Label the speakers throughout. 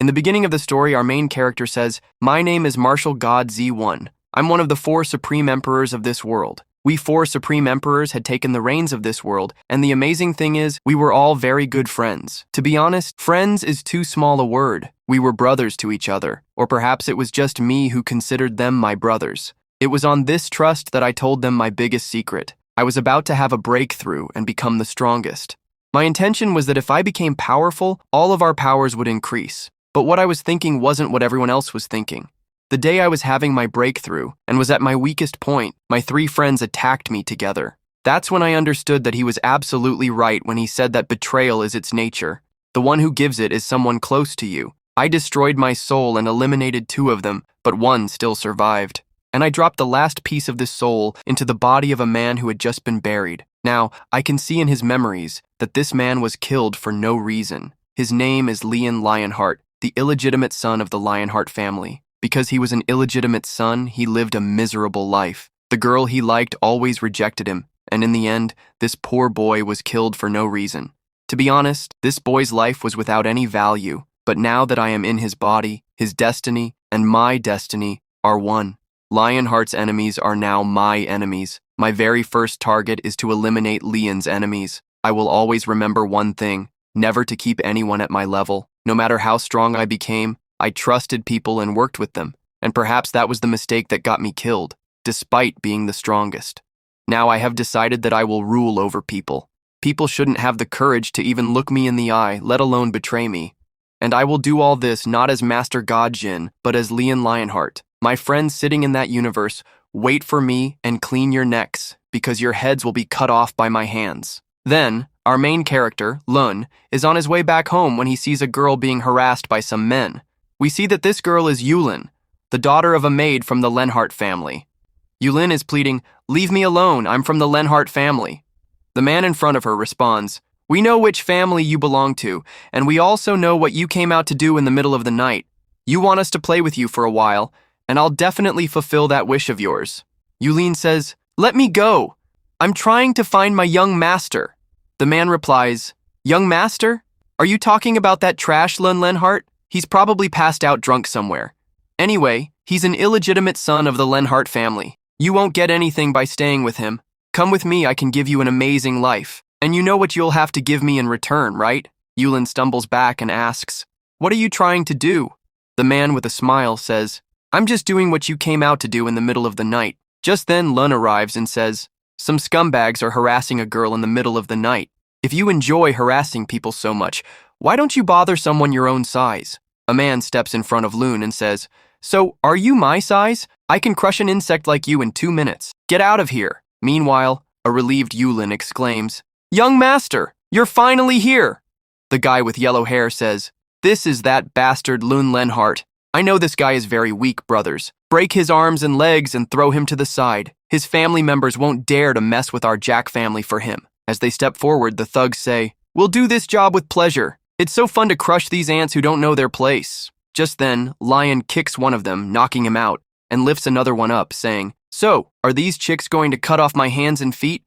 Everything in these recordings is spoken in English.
Speaker 1: the beginning of the story, our main character says, "My name is Martial God Z1. I'm one of the 4 Supreme Emperors of this world. We 4 Supreme Emperors had taken the reins of this world, and the amazing thing is, we were all very good friends. To be honest, friends is too small a word. We were brothers to each other, or perhaps it was just me who considered them my brothers. It was on this trust that I told them my biggest secret. I was about to have a breakthrough and become the strongest. My intention was that if I became powerful, all of our powers would increase. But what I was thinking wasn't what everyone else was thinking. The day I was having my breakthrough and was at my weakest point, my 3 friends attacked me together. That's when I understood that he was absolutely right when he said that betrayal is its nature. The one who gives it is someone close to you. I destroyed my soul and eliminated 2 of them, but 1 still survived. And I dropped the last piece of this soul into the body of a man who had just been buried. Now, I can see in his memories that this man was killed for no reason. His name is Leon Lionheart, the illegitimate son of the Lionheart family. Because he was an illegitimate son, he lived a miserable life. The girl he liked always rejected him, and in the end, this poor boy was killed for no reason. To be honest, this boy's life was without any value, but now that I am in his body, his destiny and my destiny are one. Lionheart's enemies are now my enemies. My very first target is to eliminate Leon's enemies. I will always remember one thing, never to keep anyone at my level. No matter how strong I became, I trusted people and worked with them, and perhaps that was the mistake that got me killed, despite being the strongest. Now I have decided that I will rule over people. People shouldn't have the courage to even look me in the eye, let alone betray me. And I will do all this not as Master God Jin, but as Leon Lionheart. My friends sitting in that universe, wait for me and clean your necks, because your heads will be cut off by my hands. Then, our main character, Lun, is on his way back home when he sees a girl being harassed by some men. We see that this girl is Yulin, the daughter of a maid from the Lenhart family. Yulin is pleading, "Leave me alone, I'm from the Lenhart family." The man in front of her responds, "We know which family you belong to, and we also know what you came out to do in the middle of the night. You want us to play with you for a while, and I'll definitely fulfill that wish of yours." Yulin says, "Let me go. I'm trying to find my young master." The man replies, "Young master? Are you talking about that trash Lun Lenhart? He's probably passed out drunk somewhere. Anyway, he's an illegitimate son of the Lenhart family. You won't get anything by staying with him. Come with me, I can give you an amazing life. And you know what you'll have to give me in return, right?" Yulin stumbles back and asks, "What are you trying to do?" The man with a smile says, "I'm just doing what you came out to do in the middle of the night." Just then Lun arrives and says, "Some scumbags are harassing a girl in the middle of the night. If you enjoy harassing people so much, why don't you bother someone your own size?" A man steps in front of Lun and says, "So, are you my size? I can crush an insect like you in 2 minutes. Get out of here." Meanwhile, a relieved Yulin exclaims, "Young master, you're finally here." The guy with yellow hair says, "This is that bastard Lun Lenhart. I know this guy is very weak, brothers. Break his arms and legs and throw him to the side. His family members won't dare to mess with our Jack family for him." As they step forward, the thugs say, "We'll do this job with pleasure. It's so fun to crush these ants who don't know their place." Just then, Lion kicks one of them, knocking him out, and lifts another one up, saying, "So, are these chicks going to cut off my hands and feet?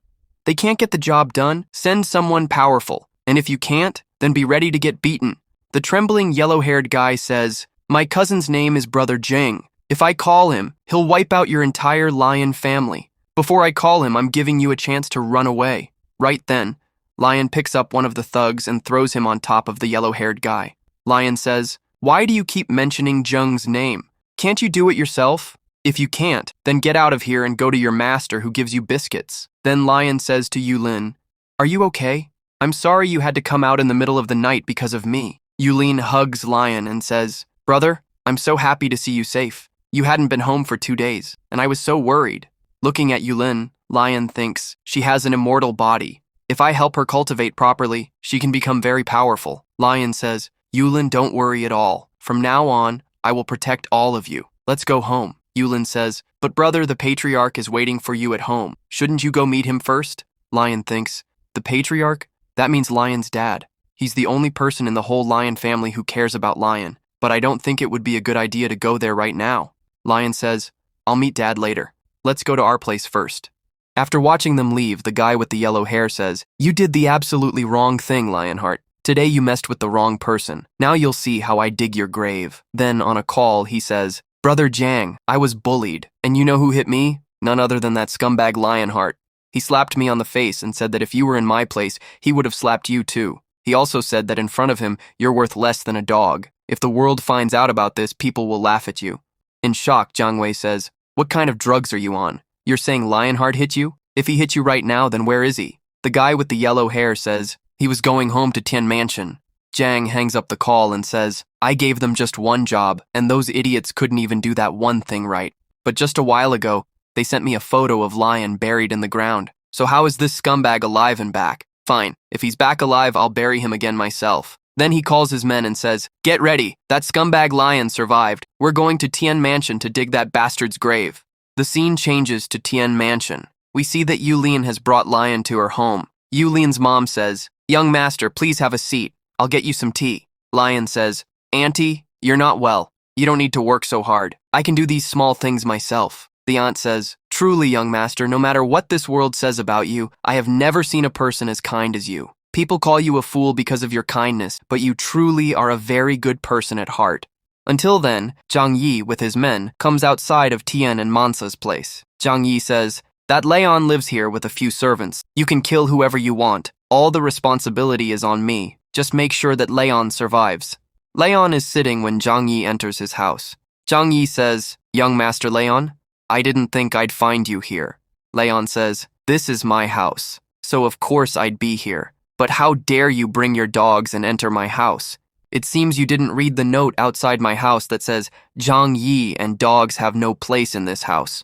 Speaker 1: They can't get the job done. Send someone powerful. And if you can't, then be ready to get beaten." The trembling yellow-haired guy says, "My cousin's name is Brother Jang. If I call him, he'll wipe out your entire lion family. Before I call him, I'm giving you a chance to run away." Right then, Lion picks up one of the thugs and throws him on top of the yellow-haired guy. Lion says, "Why do you keep mentioning Jung's name? Can't you do it yourself? If you can't, then get out of here and go to your master who gives you biscuits." Then Lion says to Yulin, "Are you okay? I'm sorry you had to come out in the middle of the night because of me." Yulin hugs Lion and says, "Brother, I'm so happy to see you safe. You hadn't been home for 2 days, and I was so worried." Looking at Yulin, Lion thinks, she has an immortal body. If I help her cultivate properly, she can become very powerful. Lion says, "Yulin, don't worry at all. From now on, I will protect all of you. Let's go home." Yulin says, "But brother, the patriarch is waiting for you at home. Shouldn't you go meet him first?" Lion thinks, "The patriarch? That means Lion's dad. He's the only person in the whole Lion family who cares about Lion, but I don't think it would be a good idea to go there right now." Lion says, "I'll meet Dad later. Let's go to our place first." After watching them leave, the guy with the yellow hair says, "You did the absolutely wrong thing, Lionheart. Today you messed with the wrong person. Now you'll see how I dig your grave. Then, on a call, he says, Brother Jang, I was bullied. And you know who hit me? None other than that scumbag Lionheart. He slapped me on the face and said that if you were in my place, he would have slapped you too. He also said that in front of him, you're worth less than a dog. If the world finds out about this, people will laugh at you. In shock, Jiang Wei says, What kind of drugs are you on? You're saying Lionheart hit you? If he hit you right now, then where is he? The guy with the yellow hair says, He was going home to Tian Mansion. Jiang hangs up the call and says, I gave them just one job, and those idiots couldn't even do that one thing right. But just a while ago, they sent me a photo of Lion buried in the ground. So how is this scumbag alive and back? Fine, if he's back alive, I'll bury him again myself. Then he calls his men and says, Get ready, that scumbag Lion survived. We're going to Tian Mansion to dig that bastard's grave. The scene changes to Tian Mansion. We see that Yulin has brought Lion to her home. Yulin's mom says, Young master, please have a seat. I'll get you some tea. Lion says, Auntie, you're not well. You don't need to work so hard. I can do these small things myself. The aunt says, Truly, young master, no matter what this world says about you, I have never seen a person as kind as you. People call you a fool because of your kindness, but you truly are a very good person at heart. Until then, Zhang Yi, with his men, comes outside of Tian and Mansa's place. Zhang Yi says, That Leon lives here with a few servants. You can kill whoever you want. All the responsibility is on me. Just make sure that Leon survives. Leon is sitting when Zhang Yi enters his house. Zhang Yi says, Young Master Leon, I didn't think I'd find you here. Leon says, This is my house, so of course I'd be here. But how dare you bring your dogs and enter my house? It seems you didn't read the note outside my house that says, Zhang Yi and dogs have no place in this house.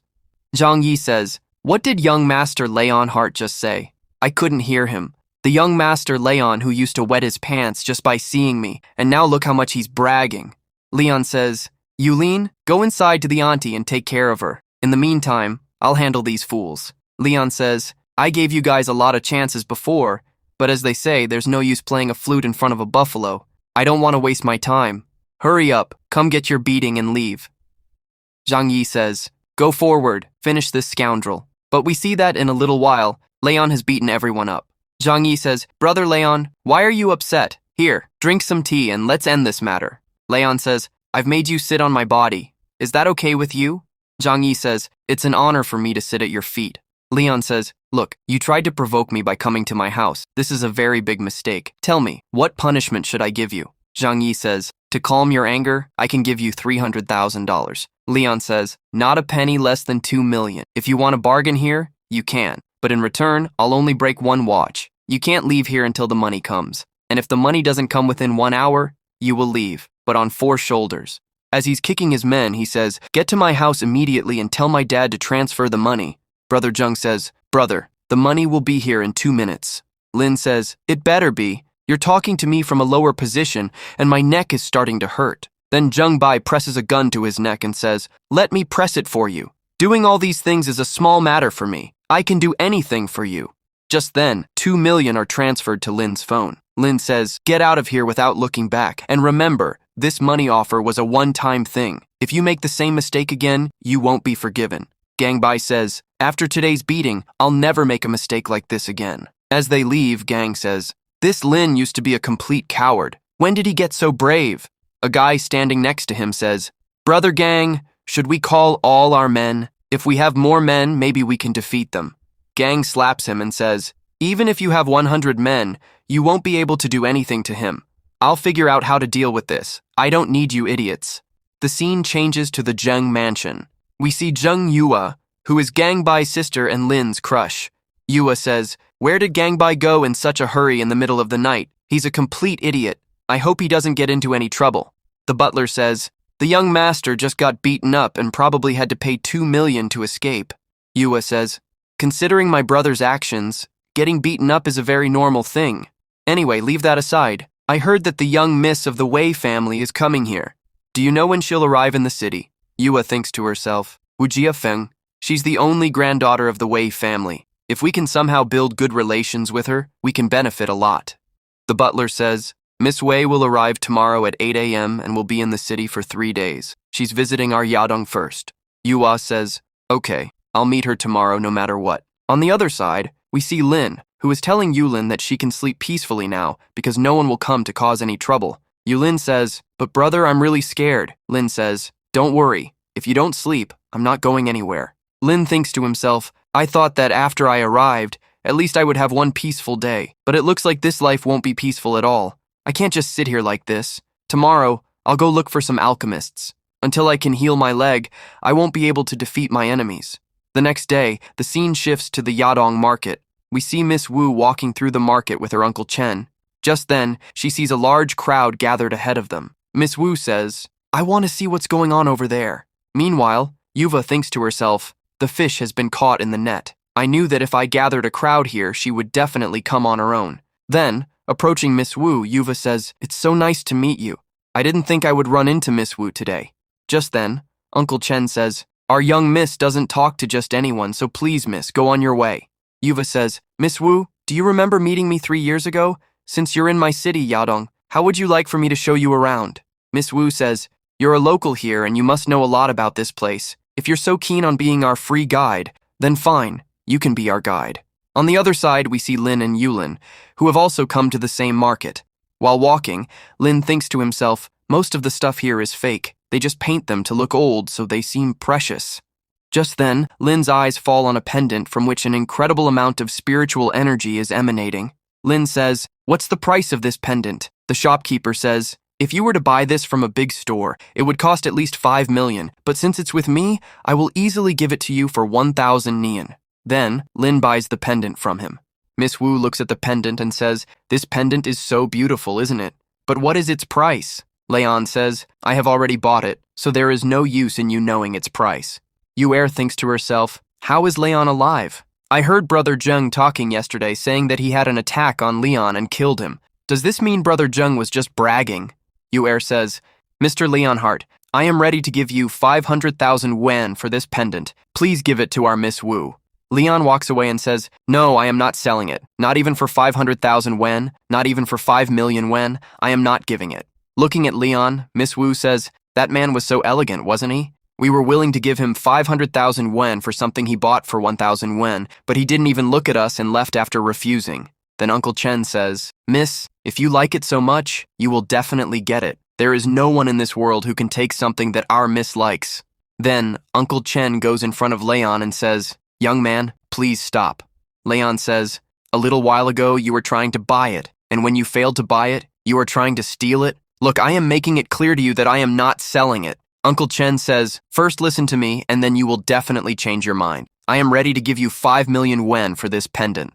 Speaker 1: Zhang Yi says, What did young Master Leon Hart just say? I couldn't hear him. The young Master Leon who used to wet his pants just by seeing me, and now look how much he's bragging. Leon says, Yulin, go inside to the auntie and take care of her. In the meantime, I'll handle these fools. Leon says, I gave you guys a lot of chances before, but as they say, there's no use playing a flute in front of a buffalo. I don't want to waste my time. Hurry up, come get your beating and leave. Zhang Yi says, Go forward, finish this scoundrel. But we see that in a little while, Leon has beaten everyone up. Zhang Yi says, Brother Leon, why are you upset? Here, drink some tea and let's end this matter. Leon says, I've made you sit on my body. Is that okay with you? Zhang Yi says, It's an honor for me to sit at your feet. Leon says, Look, you tried to provoke me by coming to my house. This is a very big mistake. Tell me, what punishment should I give you? Zhang Yi says, To calm your anger, I can give you $300,000. Leon says, Not a penny less than 2 million. If you want a bargain here, you can. But in return, I'll only break one watch. You can't leave here until the money comes. And if the money doesn't come within 1 hour, you will leave, but on 4 shoulders. As he's kicking his men, he says, Get to my house immediately and tell my dad to transfer the money. Brother Zheng says, Brother, the money will be here in 2 minutes. Lin says, It better be. You're talking to me from a lower position, and my neck is starting to hurt. Then Zheng Bai presses a gun to his neck and says, Let me press it for you. Doing all these things is a small matter for me. I can do anything for you. Just then, 2 million are transferred to Lin's phone. Lin says, Get out of here without looking back. And remember, this money offer was a one-time thing. If you make the same mistake again, you won't be forgiven. Gang Bai says, After today's beating, I'll never make a mistake like this again. As they leave, Gang says, This Lin used to be a complete coward. When did he get so brave? A guy standing next to him says, Brother Gang, should we call all our men? If we have more men, maybe we can defeat them. Gang slaps him and says, Even if you have 100 men, you won't be able to do anything to him. I'll figure out how to deal with this. I don't need you idiots. The scene changes to the Zheng mansion. We see Zheng Yua, who is Gang Bai's sister and Lin's crush. Yua says, Where did Gang Bai go in such a hurry in the middle of the night? He's a complete idiot. I hope he doesn't get into any trouble. The butler says, The young master just got beaten up and probably had to pay 2 million to escape. Yua says, Considering my brother's actions, getting beaten up is a very normal thing. Anyway, leave that aside. I heard that the young miss of the Wei family is coming here. Do you know when she'll arrive in the city? Yua thinks to herself, Wujia Feng. She's the only granddaughter of the Wei family. If we can somehow build good relations with her, we can benefit a lot. The butler says, Miss Wei will arrive tomorrow at 8 a.m. and will be in the city for 3 days. She's visiting our Yadong first. Yua says, Okay, I'll meet her tomorrow no matter what. On the other side, we see Lin, who is telling Yulin that she can sleep peacefully now because no one will come to cause any trouble. Yulin says, "But brother, I'm really scared." Lin says, "Don't worry. If you don't sleep, I'm not going anywhere." Lin thinks to himself, "I thought that after I arrived, at least I would have one peaceful day, but it looks like this life won't be peaceful at all. I can't just sit here like this. Tomorrow, I'll go look for some alchemists. Until I can heal my leg, I won't be able to defeat my enemies." The next day, the scene shifts to the Yadong market. We see Miss Wu walking through the market with her Uncle Chen. Just then, she sees a large crowd gathered ahead of them. Miss Wu says, "I want to see what's going on over there." Meanwhile, Yuva thinks to herself, "The fish has been caught in the net. I knew that if I gathered a crowd here, she would definitely come on her own." Then, approaching Miss Wu, Yuva says, "It's so nice to meet you. I didn't think I would run into Miss Wu today." Just then, Uncle Chen says, "Our young miss doesn't talk to just anyone, so please, miss, go on your way." Yuva says, "Miss Wu, do you remember meeting me 3 years ago? Since you're in my city, Yadong, how would you like for me to show you around?" Miss Wu says, "You're a local here and you must know a lot about this place. If you're so keen on being our free guide, then fine, you can be our guide." On the other side, we see Lin and Yulin, who have also come to the same market. While walking, Lin thinks to himself, "Most of the stuff here is fake. They just paint them to look old so they seem precious." Just then, Lin's eyes fall on a pendant from which an incredible amount of spiritual energy is emanating. Lin says, "What's the price of this pendant?" The shopkeeper says, "If you were to buy this from a big store, it would cost at least 5 million, but since it's with me, I will easily give it to you for 1,000 nian. Then, Lin buys the pendant from him. Miss Wu looks at the pendant and says, "This pendant is so beautiful, isn't it? But what is its price?" Leon says, "I have already bought it, so there is no use in you knowing its price." Yuer thinks to herself, "How is Leon alive? I heard Brother Zheng talking yesterday saying that he had an attack on Leon and killed him. Does this mean Brother Zheng was just bragging?" Yuer says, "Mr. Leonhardt, I am ready to give you 500,000 wen for this pendant. Please give it to our Miss Wu." Leon walks away and says, "No, I am not selling it. Not even for 500,000 wen, not even for 5 million wen. I am not giving it." Looking at Leon, Miss Wu says, "That man was so elegant, wasn't he? We were willing to give him 500,000 wen for something he bought for 1,000 wen, but he didn't even look at us and left after refusing." Then Uncle Chen says, "Miss, if you like it so much, you will definitely get it. There is no one in this world who can take something that our miss likes." Then Uncle Chen goes in front of Leon and says, "Young man, please stop." Leon says, "A little while ago you were trying to buy it, and when you failed to buy it, you are trying to steal it. Look, I am making it clear to you that I am not selling it." Uncle Chen says, "First listen to me, and then you will definitely change your mind. I am ready to give you 5 million wen for this pendant."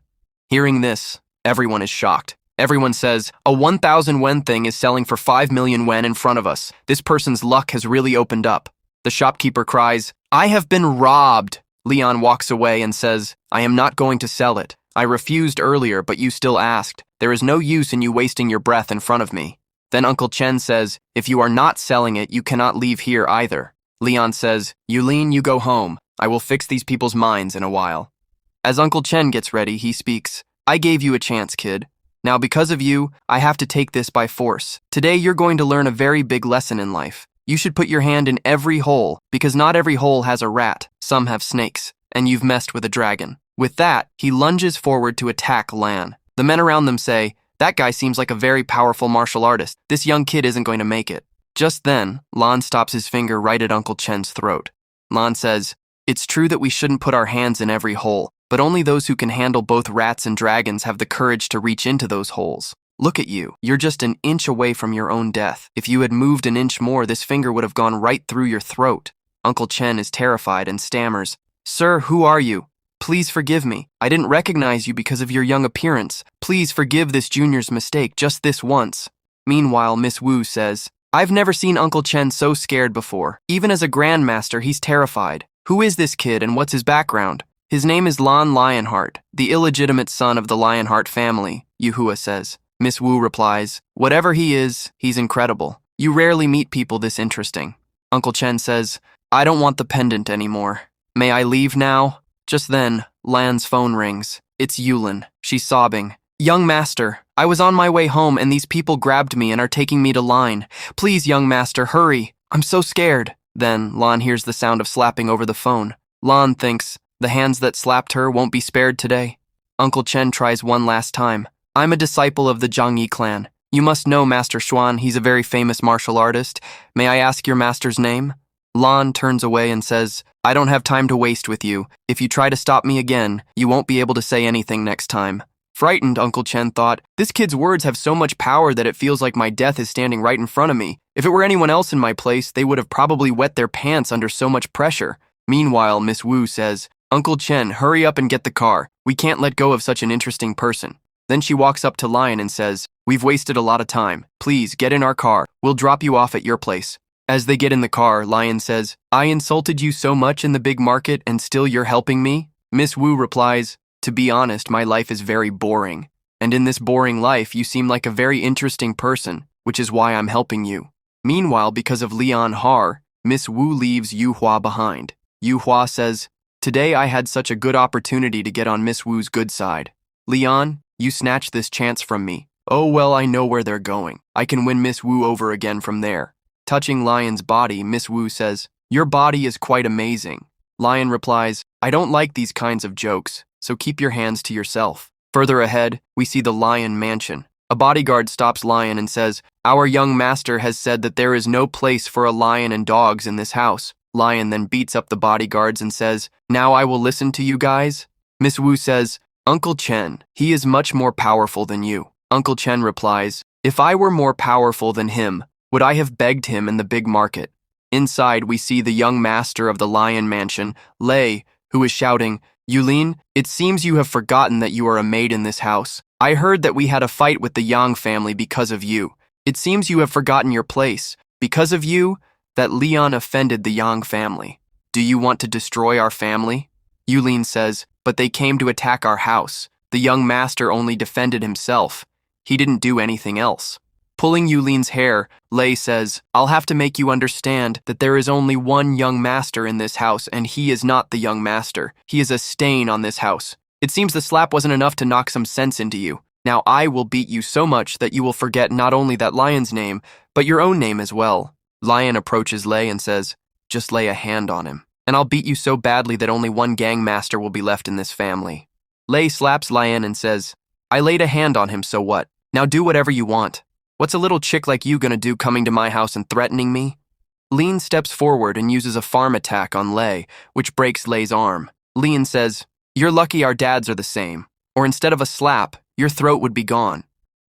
Speaker 1: Hearing this, everyone is shocked. Everyone says, "A 1,000 wen thing is selling for 5 million wen in front of us. This person's luck has really opened up." The shopkeeper cries, "I have been robbed." Leon walks away and says, "I am not going to sell it. I refused earlier, but you still asked. There is no use in you wasting your breath in front of me." Then Uncle Chen says, "If you are not selling it, you cannot leave here either." Leon says, "Yulin, you go home. I will fix these people's minds in a while." As Uncle Chen gets ready, he speaks, "I gave you a chance, kid. Now because of you, I have to take this by force. Today you're going to learn a very big lesson in life. You should put your hand in every hole, because not every hole has a rat, some have snakes, and you've messed with a dragon." With that, he lunges forward to attack Lan. The men around them say, "That guy seems like a very powerful martial artist. This young kid isn't going to make it." Just then, Lan stops his finger right at Uncle Chen's throat. Lan says, "It's true that we shouldn't put our hands in every hole, but only those who can handle both rats and dragons have the courage to reach into those holes. Look at you. You're just an inch away from your own death. If you had moved an inch more, this finger would have gone right through your throat." Uncle Chen is terrified and stammers, "Sir, who are you? Please forgive me. I didn't recognize you because of your young appearance. Please forgive this junior's mistake just this once." Meanwhile, Miss Wu says, "I've never seen Uncle Chen so scared before. Even as a grandmaster, he's terrified. Who is this kid and what's his background?" "His name is Lan Lionheart, the illegitimate son of the Lionheart family," Yuhua says. Miss Wu replies, "Whatever he is, he's incredible. You rarely meet people this interesting." Uncle Chen says, "I don't want the pendant anymore. May I leave now?" Just then, Lan's phone rings. It's Yulin. She's sobbing. "Young master, I was on my way home and these people grabbed me and are taking me to line. Please, young master, hurry. I'm so scared." Then, Lan hears the sound of slapping over the phone. Lan thinks, the hands that slapped her won't be spared today. Uncle Chen tries one last time. I'm a disciple of the Zhangyi clan. You must know Master Xuan, he's a very famous martial artist. May I ask your master's name? Lan turns away and says, I don't have time to waste with you. If you try to stop me again, you won't be able to say anything next time. Frightened, Uncle Chen thought, this kid's words have so much power that it feels like my death is standing right in front of me. If it were anyone else in my place, they would have probably wet their pants under so much pressure. Meanwhile, Miss Wu says, Uncle Chen, hurry up and get the car. We can't let go of such an interesting person. Then she walks up to Lion and says, we've wasted a lot of time. Please, get in our car. We'll drop you off at your place. As they get in the car, Lion says, I insulted you so much in the big market and still you're helping me? Miss Wu replies, to be honest, my life is very boring. And in this boring life, you seem like a very interesting person, which is why I'm helping you. Meanwhile, because of Lian Har, Miss Wu leaves Yu Hua behind. Yu Hua says, today I had such a good opportunity to get on Miss Wu's good side. Lian, you snatched this chance from me. Oh well, I know where they're going. I can win Miss Wu over again from there. Touching Lion's body, Miss Wu says, your body is quite amazing. Lion replies, I don't like these kinds of jokes, so keep your hands to yourself. Further ahead, we see the Lion Mansion. A bodyguard stops Lion and says, our young master has said that there is no place for a lion and dogs in this house. Lion then beats up the bodyguards and says, now I will listen to you guys. Miss Wu says, Uncle Chen, he is much more powerful than you. Uncle Chen replies, if I were more powerful than him, would I have begged him in the big market? Inside, we see the young master of the Lion Mansion, Lei, who is shouting, Yulin, it seems you have forgotten that you are a maid in this house. I heard that we had a fight with the Yang family because of you. It seems you have forgotten your place. Because of you, that Leon offended the Yang family. Do you want to destroy our family? Yulin says, but they came to attack our house. The young master only defended himself. He didn't do anything else. Pulling Yulin's hair, Lei says, I'll have to make you understand that there is only one young master in this house, and he is not the young master. He is a stain on this house. It seems the slap wasn't enough to knock some sense into you. Now I will beat you so much that you will forget not only that lion's name, but your own name as well. Lion approaches Lei and says, just lay a hand on him, and I'll beat you so badly that only one gang master will be left in this family. Lei slaps Lion and says, I laid a hand on him, so what? Now do whatever you want. What's a little chick like you gonna do coming to my house and threatening me? Lin steps forward and uses a farm attack on Lei, which breaks Lei's arm. Lin says, you're lucky our dads are the same, or instead of a slap, your throat would be gone.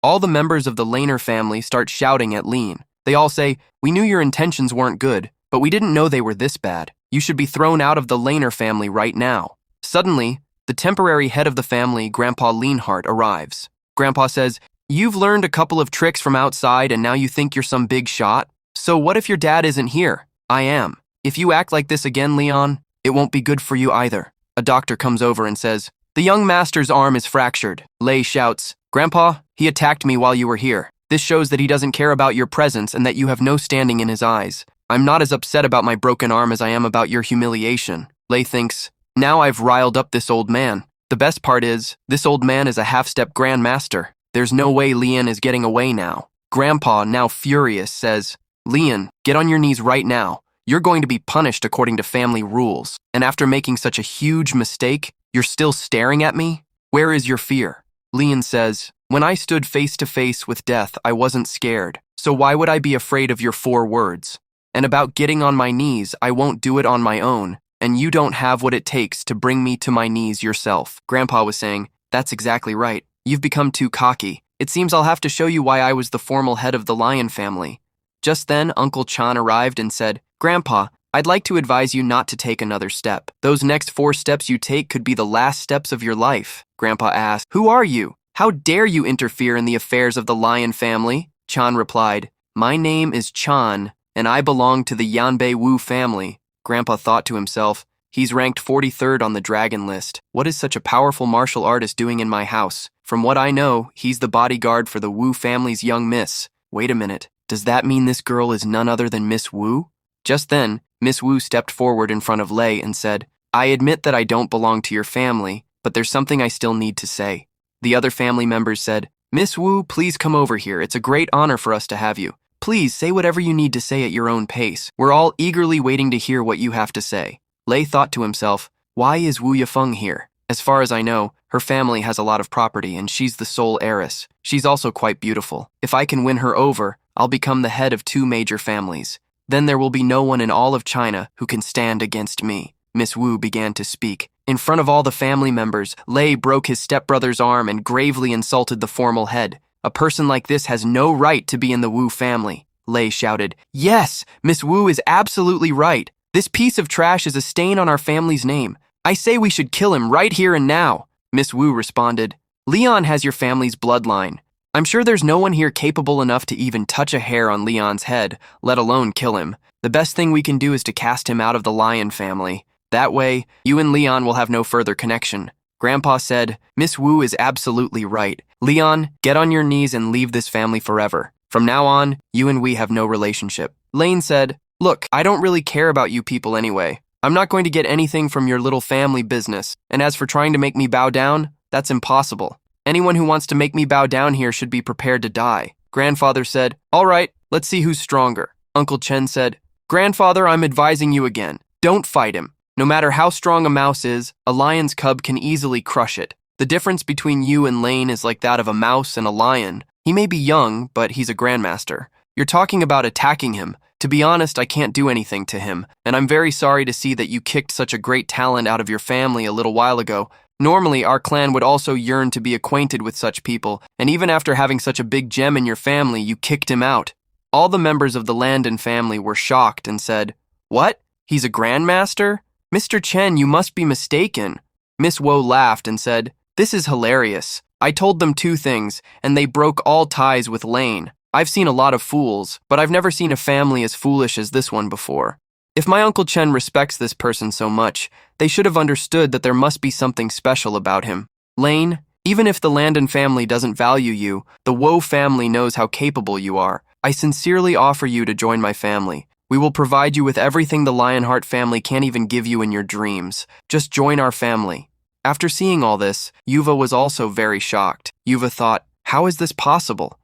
Speaker 1: All the members of the Laner family start shouting at Lin. They all say, we knew your intentions weren't good, but we didn't know they were this bad. You should be thrown out of the Laner family right now. Suddenly, the temporary head of the family, Grandpa Leanheart, arrives. Grandpa says, you've learned a couple of tricks from outside and now you think you're some big shot? So what if your dad isn't here? I am. If you act like this again, Leon, it won't be good for you either. A doctor comes over and says, the young master's arm is fractured. Lei shouts, Grandpa, he attacked me while you were here. This shows that he doesn't care about your presence and that you have no standing in his eyes. I'm not as upset about my broken arm as I am about your humiliation. Lei thinks, now I've riled up this old man. The best part is, this old man is a half-step grandmaster. There's no way Lian is getting away now. Grandpa, now furious, says, Lian, get on your knees right now. You're going to be punished according to family rules. And after making such a huge mistake, you're still staring at me? Where is your fear? Lian says, when I stood face to face with death, I wasn't scared. So why would I be afraid of your 4 words? And about getting on my knees, I won't do it on my own. And you don't have what it takes to bring me to my knees yourself. Grandpa was saying, that's exactly right. You've become too cocky. It seems I'll have to show you why I was the formal head of the lion family. Just then, Uncle Chan arrived and said, Grandpa, I'd like to advise you not to take another step. Those next 4 steps you take could be the last steps of your life. Grandpa asked, who are you? How dare you interfere in the affairs of the lion family? Chan replied, my name is Chan, and I belong to the Yanbei Wu family. Grandpa thought to himself, he's ranked 43rd on the dragon list. What is such a powerful martial artist doing in my house? From what I know, he's the bodyguard for the Wu family's young miss. Wait a minute, does that mean this girl is none other than Miss Wu? Just then, Miss Wu stepped forward in front of Lei and said, I admit that I don't belong to your family, but there's something I still need to say. The other family members said, Miss Wu, please come over here. It's a great honor for us to have you. Please say whatever you need to say at your own pace. We're all eagerly waiting to hear what you have to say. Lei thought to himself, why is Wu Yafeng here? As far as I know, her family has a lot of property and she's the sole heiress. She's also quite beautiful. If I can win her over, I'll become the head of 2 major families. Then there will be no one in all of China who can stand against me. Miss Wu began to speak. In front of all the family members, Lei broke his stepbrother's arm and gravely insulted the formal head. A person like this has no right to be in the Wu family. Lei shouted, "Yes, Miss Wu is absolutely right. This piece of trash is a stain on our family's name. I say we should kill him right here and now." Miss Wu responded, "Leon has your family's bloodline. I'm sure there's no one here capable enough to even touch a hair on Leon's head, let alone kill him. The best thing we can do is to cast him out of the lion family. That way, you and Leon will have no further connection." Grandpa said, "Miss Wu is absolutely right. Leon, get on your knees and leave this family forever. From now on, you and we have no relationship." Lane said, "Look, I don't really care about you people anyway. I'm not going to get anything from your little family business. And as for trying to make me bow down, that's impossible. Anyone who wants to make me bow down here should be prepared to die." Grandfather said, "All right, let's see who's stronger." Uncle Chen said, "Grandfather, I'm advising you again. Don't fight him. No matter how strong a mouse is, a lion's cub can easily crush it. The difference between you and Lane is like that of a mouse and a lion. He may be young, but he's a grandmaster. You're talking about attacking him. To be honest, I can't do anything to him, and I'm very sorry to see that you kicked such a great talent out of your family a little while ago. Normally, our clan would also yearn to be acquainted with such people, and even after having such a big gem in your family, you kicked him out." All the members of the Landon family were shocked and said, "What? He's a grandmaster? Mr. Chen, you must be mistaken." Miss Wu laughed and said, "This is hilarious. I told them 2 things, and they broke all ties with Lane. I've seen a lot of fools, but I've never seen a family as foolish as this one before. If my Uncle Chen respects this person so much, they should have understood that there must be something special about him. Lane, even if the Landon family doesn't value you, the Wu family knows how capable you are. I sincerely offer you to join my family. We will provide you with everything the Lionheart family can't even give you in your dreams. Just join our family." After seeing all this, Yuva was also very shocked. Yuva thought, how is this possible?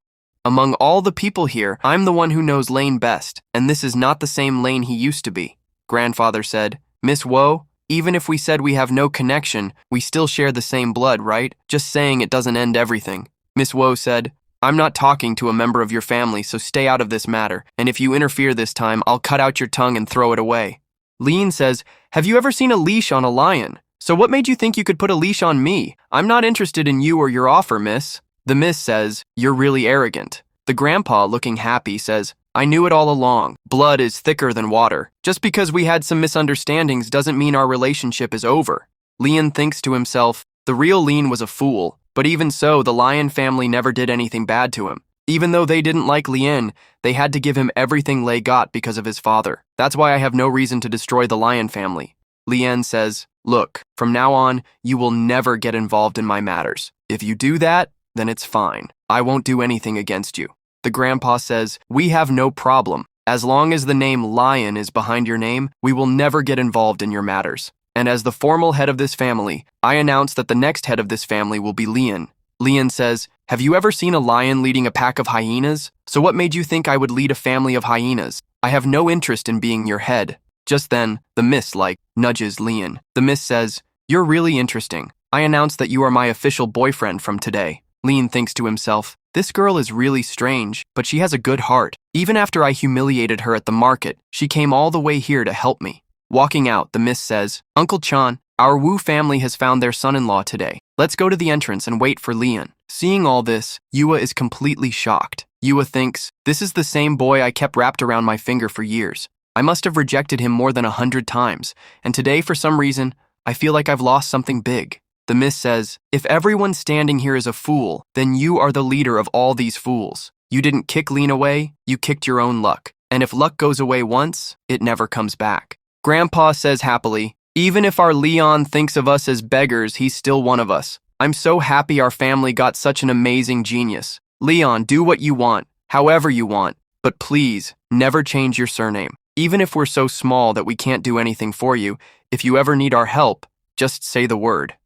Speaker 1: Among all the people here, I'm the one who knows Lane best, and this is not the same Lane he used to be. Grandfather said, "Miss Wu, even if we said we have no connection, we still share the same blood, right? Just saying it doesn't end everything." Miss Wu said, "I'm not talking to a member of your family, so stay out of this matter, and if you interfere this time, I'll cut out your tongue and throw it away." Lean says, "Have you ever seen a leash on a lion? So what made you think you could put a leash on me? I'm not interested in you or your offer, miss." The miss says, "You're really arrogant." The grandpa, looking happy, says, "I knew it all along. Blood is thicker than water. Just because we had some misunderstandings doesn't mean our relationship is over." Leon thinks to himself, the real Lean was a fool, but even so, the Lion family never did anything bad to him. Even though they didn't like Lien, they had to give him everything Lei got because of his father. That's why I have no reason to destroy the Lion family. Lien says, "Look, from now on, you will never get involved in my matters. If you do that, then it's fine. I won't do anything against you." The grandpa says, "We have no problem. As long as the name Lion is behind your name, we will never get involved in your matters. And as the formal head of this family, I announce that the next head of this family will be Lien." Lien says, "Have you ever seen a lion leading a pack of hyenas? So what made you think I would lead a family of hyenas? I have no interest in being your head." Just then, the miss, nudges Lien. The miss says, "You're really interesting. I announce that you are my official boyfriend from today." Lien thinks to himself, this girl is really strange, but she has a good heart. Even after I humiliated her at the market, she came all the way here to help me. Walking out, the miss says, "Uncle Chan, our Wu family has found their son-in-law today. Let's go to the entrance and wait for Lien." Seeing all this, Yua is completely shocked. Yua thinks, this is the same boy I kept wrapped around my finger for years. I must have rejected him more than 100 times, and today, for some reason, I feel like I've lost something big. The miss says, "If everyone standing here is a fool, then you are the leader of all these fools. You didn't kick Lien away, you kicked your own luck. And if luck goes away once, it never comes back." Grandpa says happily, "Even if our Leon thinks of us as beggars, he's still one of us. I'm so happy our family got such an amazing genius. Leon, do what you want, however you want, but please, never change your surname. Even if we're so small that we can't do anything for you, if you ever need our help, just say the word."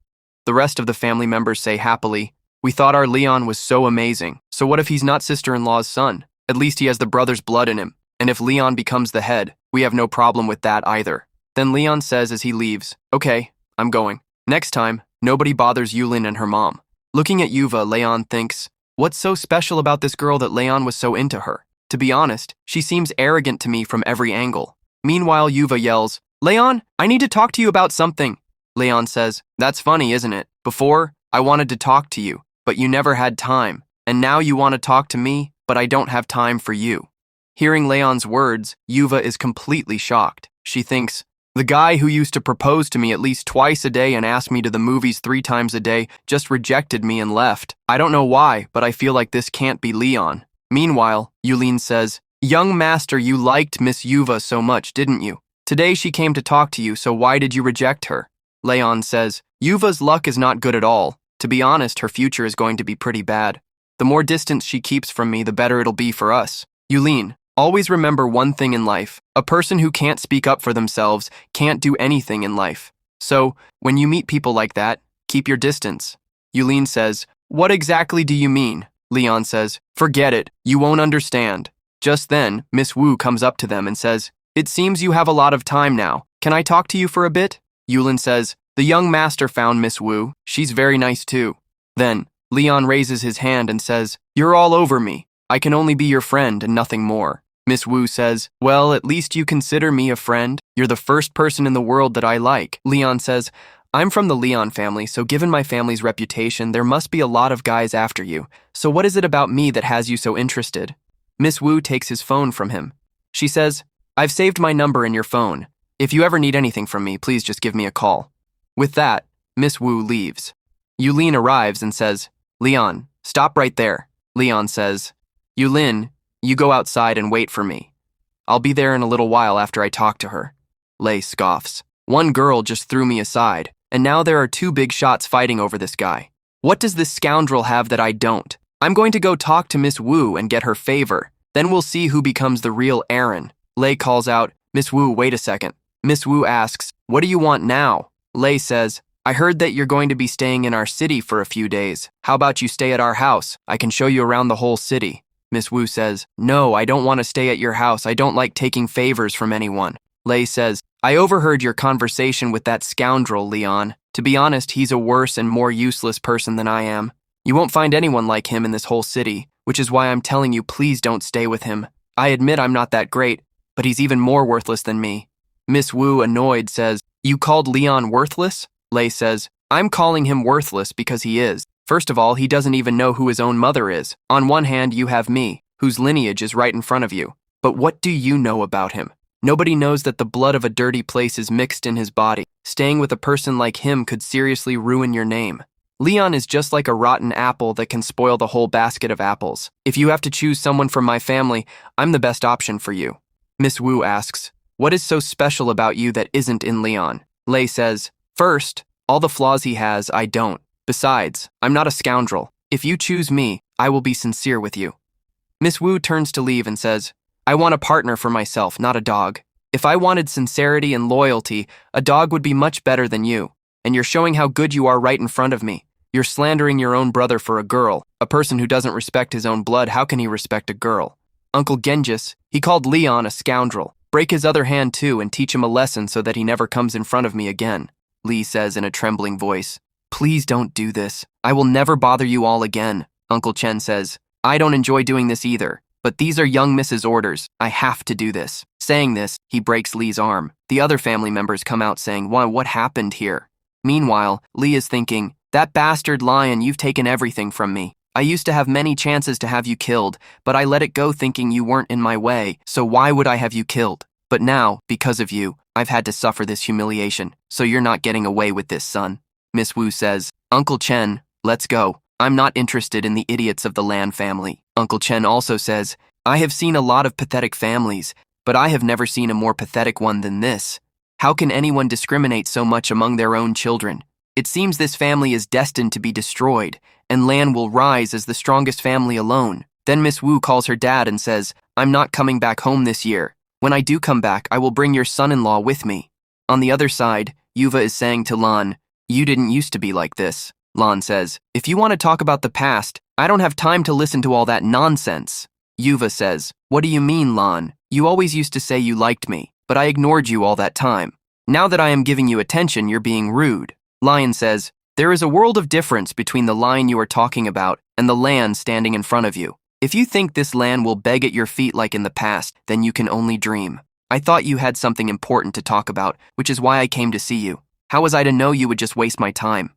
Speaker 1: The rest of the family members say happily, "We thought our Leon was so amazing. So what if he's not sister-in-law's son? At least he has the brother's blood in him. And if Leon becomes the head, we have no problem with that either." Then Leon says as he leaves, "Okay, I'm going. Next time, Nobody bothers Yulin and her mom. Looking at Yuva, Leon thinks, what's so special about this girl that Leon was so into her? To be honest, she seems arrogant to me from every angle. Meanwhile, Yuva yells, Leon, I need to talk to you about something. Leon says, that's funny, isn't it? Before, I wanted to talk to you, but you never had time. And now you want to talk to me, but I don't have time for you. Hearing Leon's words, Yuva is completely shocked. She thinks, the guy who used to propose to me at least twice a day and ask me to the movies 3 times a day just rejected me and left. I don't know why, but I feel like this can't be Leon. Meanwhile, Yulin says, young master, you liked Miss Yuva so much, didn't you? Today she came to talk to you, so why did you reject her? Leon says, Yuva's luck is not good at all. To be honest, her future is going to be pretty bad. The more distance she keeps from me, the better it'll be for us. Yulin, always remember one thing in life. A person who can't speak up for themselves can't do anything in life. So, when you meet people like that, keep your distance. Yulin says, what exactly do you mean? Leon says, forget it, you won't understand. Just then, Miss Wu comes up to them and says, it seems you have a lot of time now. Can I talk to you for a bit? Yulin says, the young master found Miss Wu. She's very nice too. Then, Leon raises his hand and says, you're all over me. I can only be your friend and nothing more. Miss Wu says, well, at least you consider me a friend. You're the first person in the world that I like. Leon says, I'm from the Leon family, so given my family's reputation, there must be a lot of guys after you. So what is it about me that has you so interested? Miss Wu takes his phone from him. She says, I've saved my number in your phone. If you ever need anything from me, please just give me a call. With that, Miss Wu leaves. Yulin arrives and says, Leon, stop right there. Leon says, Yulin, you go outside and wait for me. I'll be there in a little while after I talk to her. Lei scoffs. One girl just threw me aside, and now there are 2 big shots fighting over this guy. What does this scoundrel have that I don't? I'm going to go talk to Miss Wu and get her favor. Then we'll see who becomes the real Aaron. Lei calls out, Miss Wu, wait a second. Miss Wu asks, what do you want now? Lei says, I heard that you're going to be staying in our city for a few days. How about you stay at our house? I can show you around the whole city. Miss Wu says, no, I don't want to stay at your house. I don't like taking favors from anyone. Lei says, I overheard your conversation with that scoundrel, Leon. To be honest, he's a worse and more useless person than I am. You won't find anyone like him in this whole city, which is why I'm telling you please don't stay with him. I admit I'm not that great, but he's even more worthless than me. Miss Wu, annoyed, says, you called Leon worthless? Lei says, I'm calling him worthless because he is. First of all, he doesn't even know who his own mother is. On one hand, you have me, whose lineage is right in front of you. But what do you know about him? Nobody knows that the blood of a dirty place is mixed in his body. Staying with a person like him could seriously ruin your name. Leon is just like a rotten apple that can spoil the whole basket of apples. If you have to choose someone from my family, I'm the best option for you. Miss Wu asks, what is so special about you that isn't in Leon? Lei says, first, all the flaws he has, I don't. Besides, I'm not a scoundrel. If you choose me, I will be sincere with you. Miss Wu turns to leave and says, I want a partner for myself, not a dog. If I wanted sincerity and loyalty, a dog would be much better than you. And you're showing how good you are right in front of me. You're slandering your own brother for a girl. A person who doesn't respect his own blood, how can he respect a girl? Uncle Genghis, he called Leon a scoundrel. Break his other hand too and teach him a lesson so that he never comes in front of me again. Lee says in a trembling voice, please don't do this. I will never bother you all again. Uncle Chen says, I don't enjoy doing this either. But these are young Mrs. orders. I have to do this. Saying this, he breaks Lee's arm. The other family members come out saying, what happened here? Meanwhile, Lee is thinking, that bastard lion, you've taken everything from me. I used to have many chances to have you killed, but I let it go thinking you weren't in my way, so why would I have you killed? But now, because of you, I've had to suffer this humiliation, so you're not getting away with this, son. Miss Wu says, Uncle Chen, let's go. I'm not interested in the idiots of the Lan family. Uncle Chen also says, I have seen a lot of pathetic families, but I have never seen a more pathetic one than this. How can anyone discriminate so much among their own children? It seems this family is destined to be destroyed, and Lan will rise as the strongest family alone. Then Miss Wu calls her dad and says, I'm not coming back home this year. When I do come back, I will bring your son-in-law with me. On the other side, Yuva is saying to Lan, you didn't used to be like this. Lan says, if you want to talk about the past, I don't have time to listen to all that nonsense. Yuva says, what do you mean, Lan? You always used to say you liked me, but I ignored you all that time. Now that I am giving you attention, you're being rude. Lion says, There is a world of difference between the line you are talking about and the land standing in front of you. If you think this land will beg at your feet like in the past, then you can only dream. I thought you had something important to talk about, which is why I came to see you. How was I to know you would just waste my time?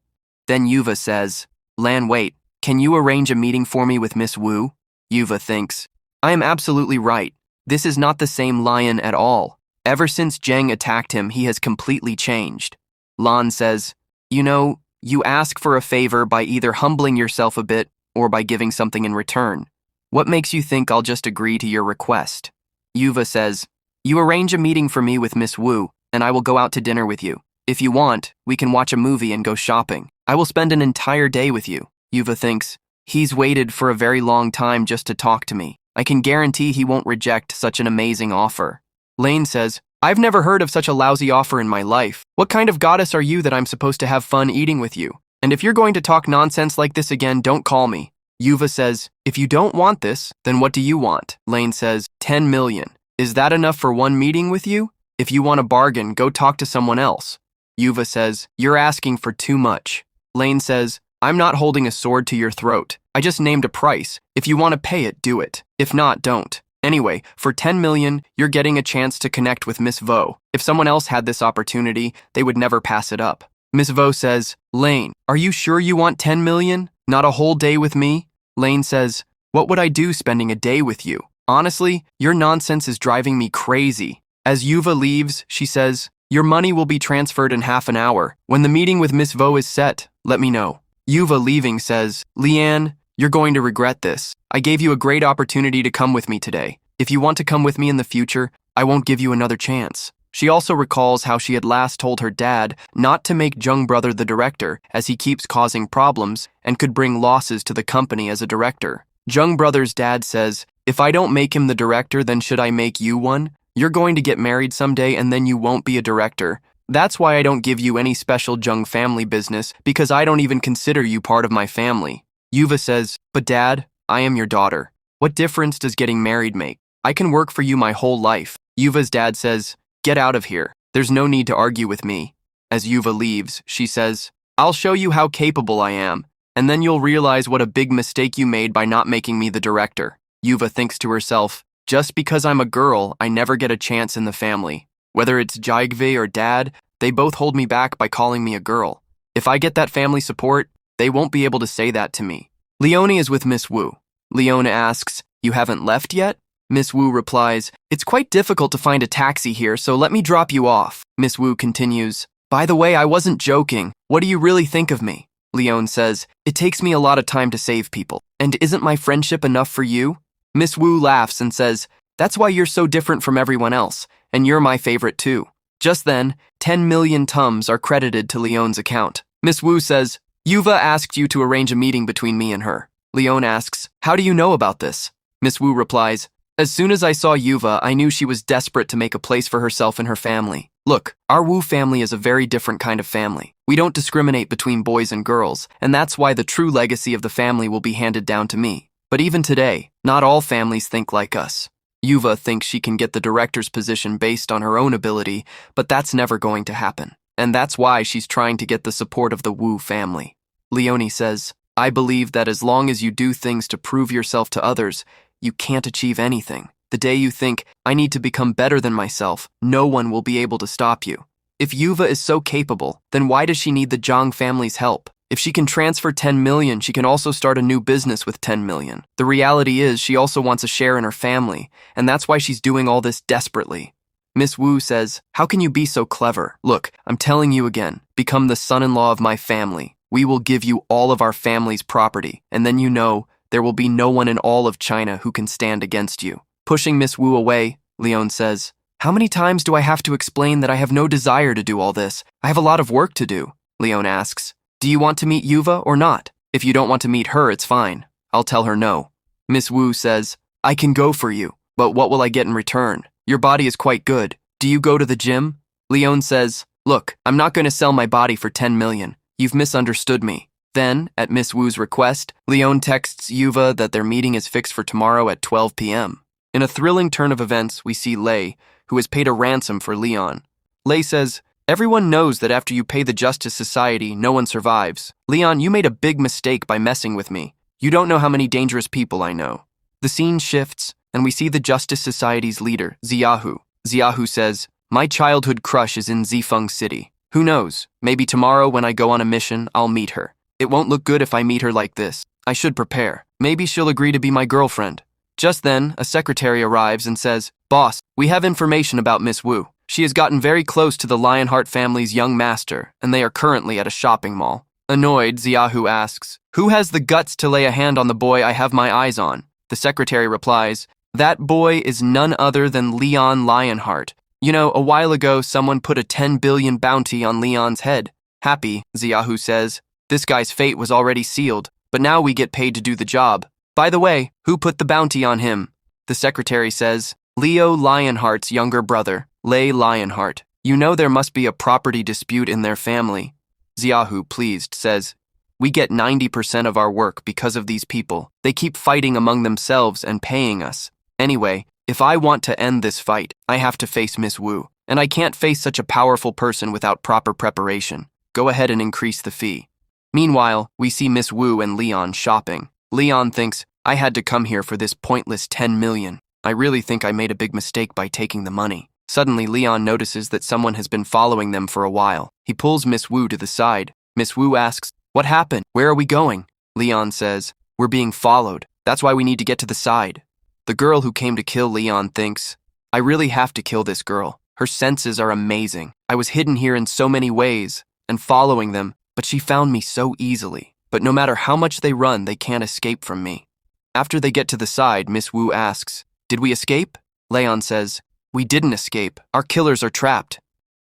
Speaker 1: Then Yuva says, Lan, wait, can you arrange a meeting for me with Miss Wu? Yuva thinks, I am absolutely right. This is not the same lion at all. Ever since Zheng attacked him, he has completely changed. Lan says, you know, you ask for a favor by either humbling yourself a bit or by giving something in return. What makes you think I'll just agree to your request? Yuva says, you arrange a meeting for me with Miss Wu, and I will go out to dinner with you. If you want, we can watch a movie and go shopping. I will spend an entire day with you. Yuva thinks, he's waited for a very long time just to talk to me. I can guarantee he won't reject such an amazing offer. Lane says, I've never heard of such a lousy offer in my life. What kind of goddess are you that I'm supposed to have fun eating with you? And if you're going to talk nonsense like this again, don't call me. Yuva says, if you don't want this, then what do you want? Lane says, 10 million. Is that enough for one meeting with you? If you want a bargain, go talk to someone else. Yuva says, you're asking for too much. Lane says, I'm not holding a sword to your throat. I just named a price. If you want to pay it, do it. If not, don't. Anyway, for 10 million, you're getting a chance to connect with Miss Vo. If someone else had this opportunity, they would never pass it up. Miss Vo says, Lane, are you sure you want 10 million? Not a whole day with me? Lane says, what would I do spending a day with you? Honestly, your nonsense is driving me crazy. As Yuva leaves, she says, your money will be transferred in half an hour. When the meeting with Miss Vo is set, let me know. Yuva leaving says, Leanne, you're going to regret this. I gave you a great opportunity to come with me today. If you want to come with me in the future, I won't give you another chance. She also recalls how she had last told her dad not to make Jung brother the director, as he keeps causing problems and could bring losses to the company as a director. Jung brother's dad says, if I don't make him the director, then should I make you one? You're going to get married someday and then you won't be a director. That's why I don't give you any special Jung family business, because I don't even consider you part of my family. Yuva says, but Dad, I am your daughter. What difference does getting married make? I can work for you my whole life. Yuva's dad says, get out of here. There's no need to argue with me. As Yuva leaves, she says, I'll show you how capable I am, and then you'll realize what a big mistake you made by not making me the director. Yuva thinks to herself, just because I'm a girl, I never get a chance in the family. Whether it's Jaigve or Dad, they both hold me back by calling me a girl. If I get that family support, they won't be able to say that to me. Leonie is with Miss Wu. Leona asks, you haven't left yet? Miss Wu replies, it's quite difficult to find a taxi here, so let me drop you off. Miss Wu continues, by the way, I wasn't joking. What do you really think of me? Leone says, it takes me a lot of time to save people. And isn't my friendship enough for you? Miss Wu laughs and says, that's why you're so different from everyone else, and you're my favorite too. Just then, 10 million tums are credited to Leone's account. Miss Wu says, Yuva asked you to arrange a meeting between me and her. Leone asks, how do you know about this? Miss Wu replies, as soon as I saw Yuva, I knew she was desperate to make a place for herself and her family. Look, our Wu family is a very different kind of family. We don't discriminate between boys and girls, and that's why the true legacy of the family will be handed down to me. But even today, not all families think like us. Yuva thinks she can get the director's position based on her own ability, but that's never going to happen. And that's why she's trying to get the support of the Wu family. Leonie says, I believe that as long as you do things to prove yourself to others, you can't achieve anything. The day you think, I need to become better than myself, no one will be able to stop you. If Yuva is so capable, then why does she need the Zhang family's help? If she can transfer 10 million, she can also start a new business with 10 million. The reality is she also wants a share in her family, and that's why she's doing all this desperately. Miss Wu says, how can you be so clever? Look, I'm telling you again, become the son-in-law of my family. We will give you all of our family's property, and then you know there will be no one in all of China who can stand against you. Pushing Miss Wu away, Leone says, how many times do I have to explain that I have no desire to do all this? I have a lot of work to do. Leone asks, do you want to meet Yuva or not? If you don't want to meet her, it's fine. I'll tell her no. Miss Wu says, I can go for you, but what will I get in return? Your body is quite good. Do you go to the gym? Leone says, look, I'm not going to sell my body for 10 million. You've misunderstood me. Then, at Miss Wu's request, Leone texts Yuva that their meeting is fixed for tomorrow at 12 p.m. In a thrilling turn of events, we see Lei, who has paid a ransom for Leon. Lei says, Everyone knows that after you pay the Justice Society, no one survives. Leon, you made a big mistake by messing with me. You don't know how many dangerous people I know. The scene shifts, and we see the Justice Society's leader, Xiaohu. Xiaohu says, "My childhood crush is in Zifeng City. Who knows, maybe tomorrow when I go on a mission, I'll meet her. It won't look good if I meet her like this. I should prepare. Maybe she'll agree to be my girlfriend." Just then, a secretary arrives and says, "Boss, we have information about Miss Wu. She has gotten very close to the Lionheart family's young master, and they are currently at a shopping mall." Annoyed, Xiaohu asks, "Who has the guts to lay a hand on the boy I have my eyes on?" The secretary replies, "That boy is none other than Leon Lionheart. You know, a while ago someone put a 10 billion bounty on Leon's head." Happy, Xiaohu says, "This guy's fate was already sealed, but now we get paid to do the job. By the way, who put the bounty on him?" The secretary says, "Leo Lionheart's younger brother, Lei Lionheart. You know there must be a property dispute in their family." Xiaohu, pleased, says, "We get 90% of our work because of these people. They keep fighting among themselves and paying us. Anyway, if I want to end this fight, I have to face Miss Wu, and I can't face such a powerful person without proper preparation. Go ahead and increase the fee." Meanwhile, we see Miss Wu and Leon shopping. Leon thinks, "I had to come here for this pointless 10 million. I really think I made a big mistake by taking the money." Suddenly, Leon notices that someone has been following them for a while. He pulls Miss Wu to the side. Miss Wu asks, "What happened? Where are we going?" Leon says, "We're being followed. That's why we need to get to the side." The girl who came to kill Leon thinks, "I really have to kill this girl. Her senses are amazing. I was hidden here in so many ways and following them, but she found me so easily. But no matter how much they run, they can't escape from me." After they get to the side, Miss Wu asks, "Did we escape?" Leon says, "We didn't escape. Our killers are trapped."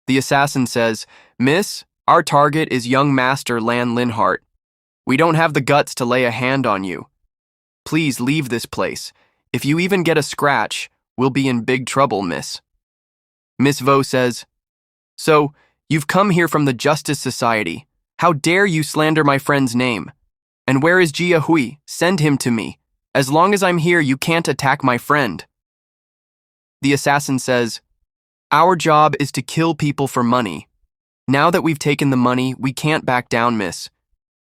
Speaker 1: The assassin says, "Miss, our target is young master Lan Linhart. We don't have the guts to lay a hand on you. Please leave this place. If you even get a scratch, we'll be in big trouble, miss." Miss Vo says, "So, you've come here from the Justice Society. How dare you slander my friend's name? And where is Jia Hui? Send him to me. As long as I'm here, you can't attack my friend." The assassin says, "Our job is to kill people for money. Now that we've taken the money, we can't back down, miss.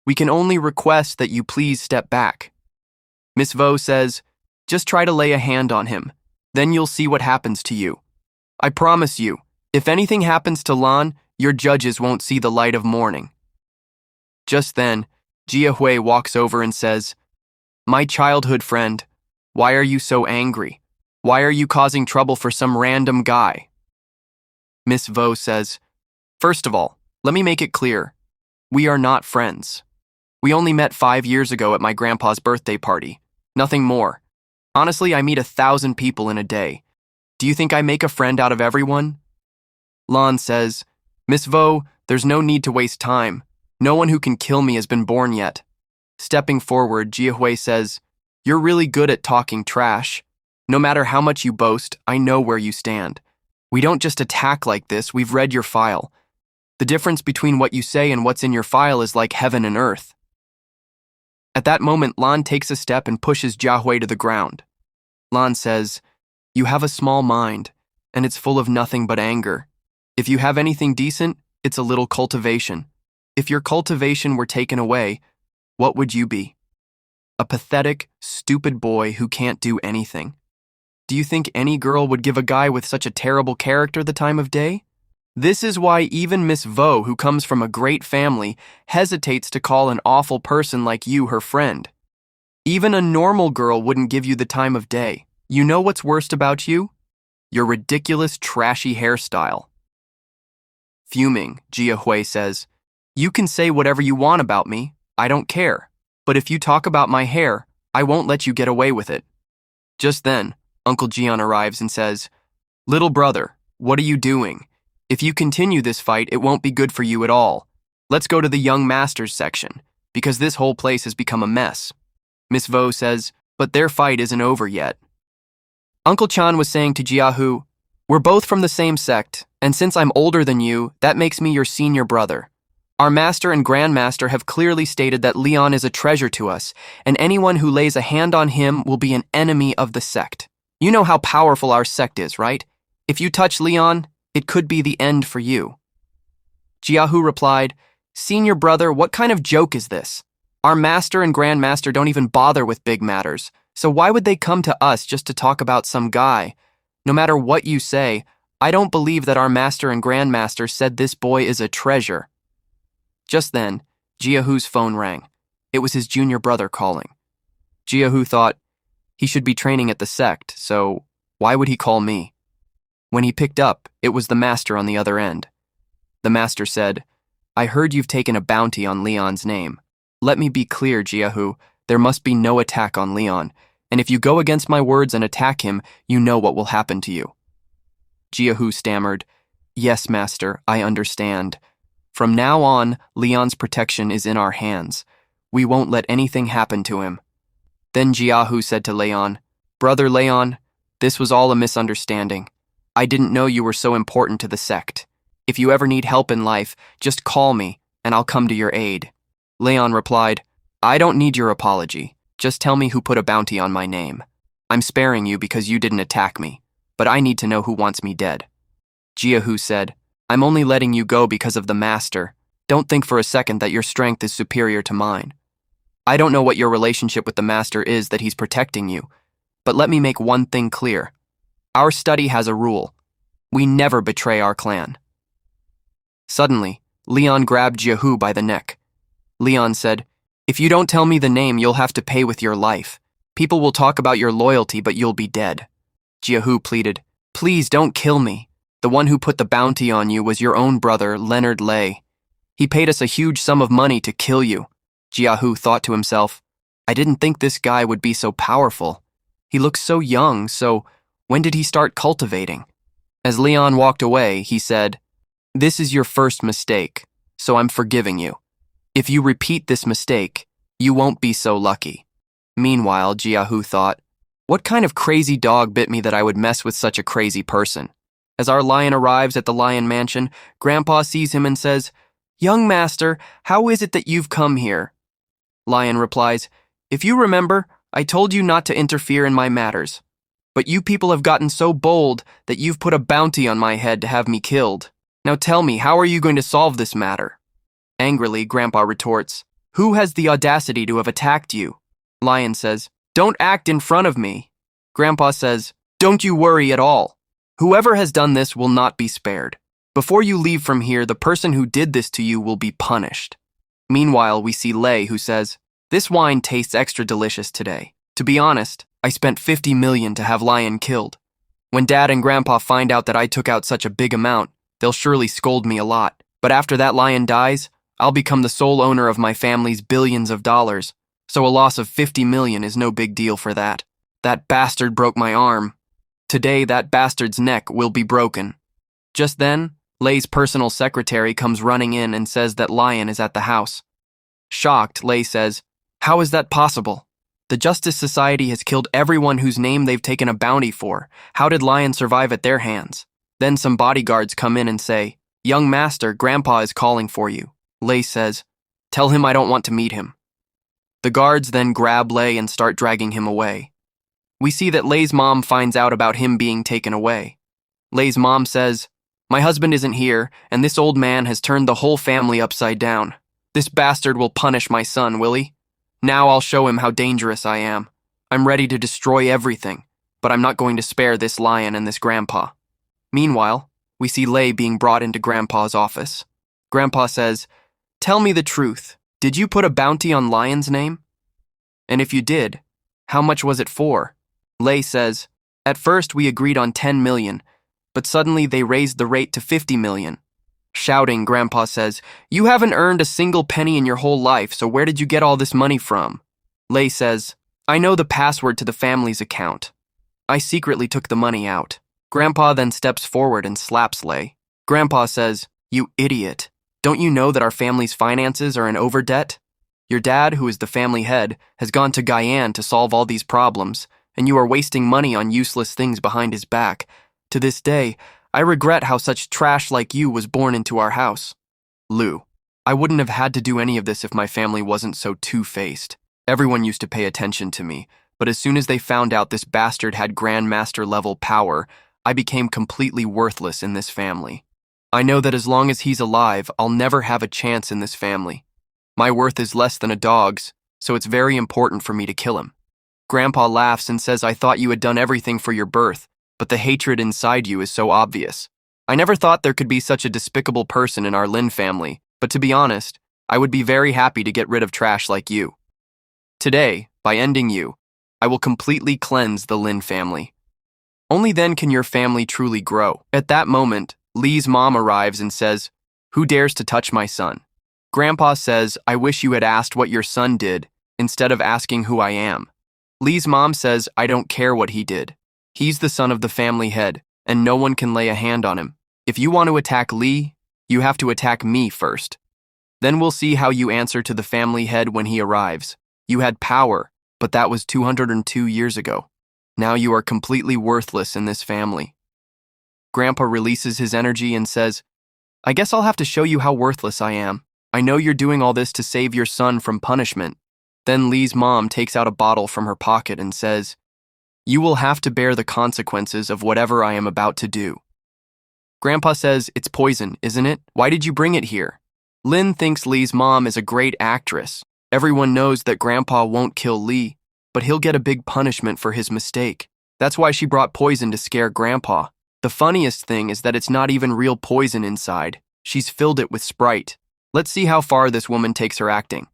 Speaker 1: We can only request that you please step back." Miss Vo says, "Just try to lay a hand on him. Then you'll see what happens to you. I promise you, if anything happens to Lan, your judges won't see the light of morning." Just then, Jia Hui walks over and says, "My childhood friend, why are you so angry? Why are you causing trouble for some random guy?" Miss Vo says, "First of all, let me make it clear. We are not friends. We only met 5 years ago at my grandpa's birthday party. Nothing more. Honestly, I meet 1,000 people in a day. Do you think I make a friend out of everyone?" Lan says, "Miss Vo, there's no need to waste time. No one who can kill me has been born yet." Stepping forward, Jia Hui says, "You're really good at talking trash. No matter how much you boast, I know where you stand. We don't just attack like this, we've read your file. The difference between what you say and what's in your file is like heaven and earth." At that moment, Lan takes a step and pushes Jia Hui to the ground. Lan says, "You have a small mind, and it's full of nothing but anger. If you have anything decent, it's a little cultivation. If your cultivation were taken away, what would you be? A pathetic, stupid boy who can't do anything. Do you think any girl would give a guy with such a terrible character the time of day? This is why even Miss Vo, who comes from a great family, hesitates to call an awful person like you her friend. Even a normal girl wouldn't give you the time of day. You know what's worst about you? Your ridiculous, trashy hairstyle." Fuming, Jia Hui says, "You can say whatever you want about me. I don't care. But if you talk about my hair, I won't let you get away with it." Just then, Uncle Jian arrives and says, "Little brother, what are you doing? If you continue this fight, it won't be good for you at all. Let's go to the young masters section, because this whole place has become a mess." Miss Vo says, "But their fight isn't over yet." Uncle Chan was saying to Jiahu, "We're both from the same sect, and since I'm older than you, that makes me your senior brother. Our master and grandmaster have clearly stated that Leon is a treasure to us, and anyone who lays a hand on him will be an enemy of the sect. You know how powerful our sect is, right? If you touch Leon, it could be the end for you." Jiahu replied, "Senior brother, what kind of joke is this? Our master and grandmaster don't even bother with big matters, so why would they come to us just to talk about some guy? No matter what you say, I don't believe that our master and grandmaster said this boy is a treasure." Just then, Jiahu's phone rang. It was his junior brother calling. Jiahu thought, he should be training at the sect, so why would he call me? When he picked up, it was the master on the other end. The master said, "I heard you've taken a bounty on Leon's name. Let me be clear, Jiahu, there must be no attack on Leon, and if you go against my words and attack him, you know what will happen to you." Jiahu stammered, "Yes, master, I understand. From now on, Leon's protection is in our hands. We won't let anything happen to him." Then Jiahu said to Leon, "Brother Leon, this was all a misunderstanding. I didn't know you were so important to the sect. If you ever need help in life, just call me, and I'll come to your aid." Leon replied, "I don't need your apology. Just tell me who put a bounty on my name. I'm sparing you because you didn't attack me, but I need to know who wants me dead." Jiahu said, "I'm only letting you go because of the master. Don't think for a second that your strength is superior to mine. I don't know what your relationship with the master is that he's protecting you, but let me make one thing clear. Our study has a rule. We never betray our clan." Suddenly, Leon grabbed Jiahu by the neck. Leon said, "If you don't tell me the name, you'll have to pay with your life. People will talk about your loyalty, but you'll be dead." Jiahu pleaded, "Please don't kill me. The one who put the bounty on you was your own brother, Leonard Lay. He paid us a huge sum of money to kill you." Jiahu thought to himself, "I didn't think this guy would be so powerful. He looks so young, so when did he start cultivating?" As Leon walked away, he said, "This is your first mistake, so I'm forgiving you. If you repeat this mistake, you won't be so lucky." Meanwhile, Jiahu thought, "What kind of crazy dog bit me that I would mess with such a crazy person?" As our lion arrives at the lion mansion, Grandpa sees him and says, "Young master, how is it that you've come here?" Lion replies, "If you remember, I told you not to interfere in my matters. But you people have gotten so bold that you've put a bounty on my head to have me killed. Now tell me, how are you going to solve this matter?" Angrily, Grandpa retorts, "Who has the audacity to have attacked you?" Lion says, "Don't act in front of me." Grandpa says, "Don't you worry at all. Whoever has done this will not be spared. Before you leave from here, the person who did this to you will be punished." Meanwhile, we see Lei, who says, "This wine tastes extra delicious today. To be honest, I spent 50 million to have Lion killed. When Dad and Grandpa find out that I took out such a big amount, they'll surely scold me a lot. But after that Lion dies, I'll become the sole owner of my family's billions of dollars, so a loss of 50 million is no big deal for that. That bastard broke my arm. Today, that bastard's neck will be broken." Just then, Lei's personal secretary comes running in and says that Lion is at the house. Shocked, Lei says, "How is that possible? The Justice Society has killed everyone whose name they've taken a bounty for. How did Lion survive at their hands?" Then some bodyguards come in and say, "Young master, Grandpa is calling for you." Lei says, "Tell him I don't want to meet him." The guards then grab Lei and start dragging him away. We see that Lei's mom finds out about him being taken away. Lei's mom says, "My husband isn't here, and this old man has turned the whole family upside down. This bastard will punish my son, will he? Now I'll show him how dangerous I am. I'm ready to destroy everything, but I'm not going to spare this Lion and this Grandpa." Meanwhile, we see Lei being brought into Grandpa's office. Grandpa says, "Tell me the truth. Did you put a bounty on Lion's name? And if you did, how much was it for?" Lei says, "At first we agreed on 10 million, but suddenly they raised the rate to 50 million. Shouting, Grandpa says, "You haven't earned a single penny in your whole life, so where did you get all this money from?" Lei says, "I know the password to the family's account. I secretly took the money out." Grandpa then steps forward and slaps Lei. Grandpa says, "You idiot. Don't you know that our family's finances are in overdebt? Your dad, who is the family head, has gone to Guyane to solve all these problems, and you are wasting money on useless things behind his back. To this day, I regret how such trash like you was born into our house." Lou, I wouldn't have had to do any of this if my family wasn't so two-faced. Everyone used to pay attention to me, but as soon as they found out this bastard had Grandmaster-level power, I became completely worthless in this family. I know that as long as he's alive, I'll never have a chance in this family. My worth is less than a dog's, so it's very important for me to kill him. Grandpa laughs and says, I thought you had done everything for your birth, but the hatred inside you is so obvious. I never thought there could be such a despicable person in our Lin family, but to be honest, I would be very happy to get rid of trash like you. Today, by ending you, I will completely cleanse the Lin family. Only then can your family truly grow. At that moment, Lee's mom arrives and says, Who dares to touch my son? Grandpa says, I wish you had asked what your son did, instead of asking who I am. Lee's mom says, I don't care what he did. He's the son of the family head, and no one can lay a hand on him. If you want to attack Lee, you have to attack me first. Then we'll see how you answer to the family head when he arrives. You had power, but that was 202 years ago. Now you are completely worthless in this family. Grandpa releases his energy and says, I guess I'll have to show you how worthless I am. I know you're doing all this to save your son from punishment. Then Lee's mom takes out a bottle from her pocket and says, You will have to bear the consequences of whatever I am about to do. Grandpa says, It's poison, isn't it? Why did you bring it here? Lin thinks Lee's mom is a great actress. Everyone knows that Grandpa won't kill Lee, but he'll get a big punishment for his mistake. That's why she brought poison to scare Grandpa. The funniest thing is that it's not even real poison inside. She's filled it with Sprite. Let's see how far this woman takes her acting.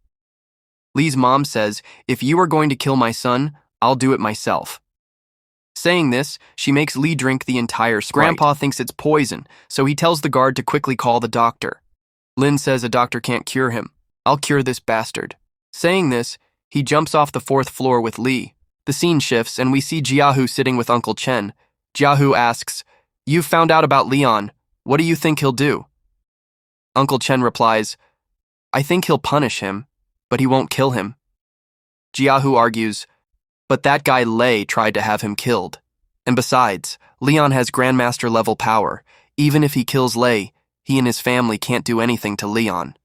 Speaker 1: Lee's mom says, If you are going to kill my son, I'll do it myself. Saying this, she makes Lee drink the entire Sprite. Grandpa thinks it's poison, so he tells the guard to quickly call the doctor. Lin says a doctor can't cure him. I'll cure this bastard. Saying this, he jumps off the 4th floor with Lee. The scene shifts, and we see Jiahu sitting with Uncle Chen. Jiahu asks, You've found out about Leon. What do you think he'll do? Uncle Chen replies, I think he'll punish him, but he won't kill him. Jiahu argues, But that guy Lei tried to have him killed. And besides, Leon has Grandmaster-level power. Even if he kills Lei, he and his family can't do anything to Leon.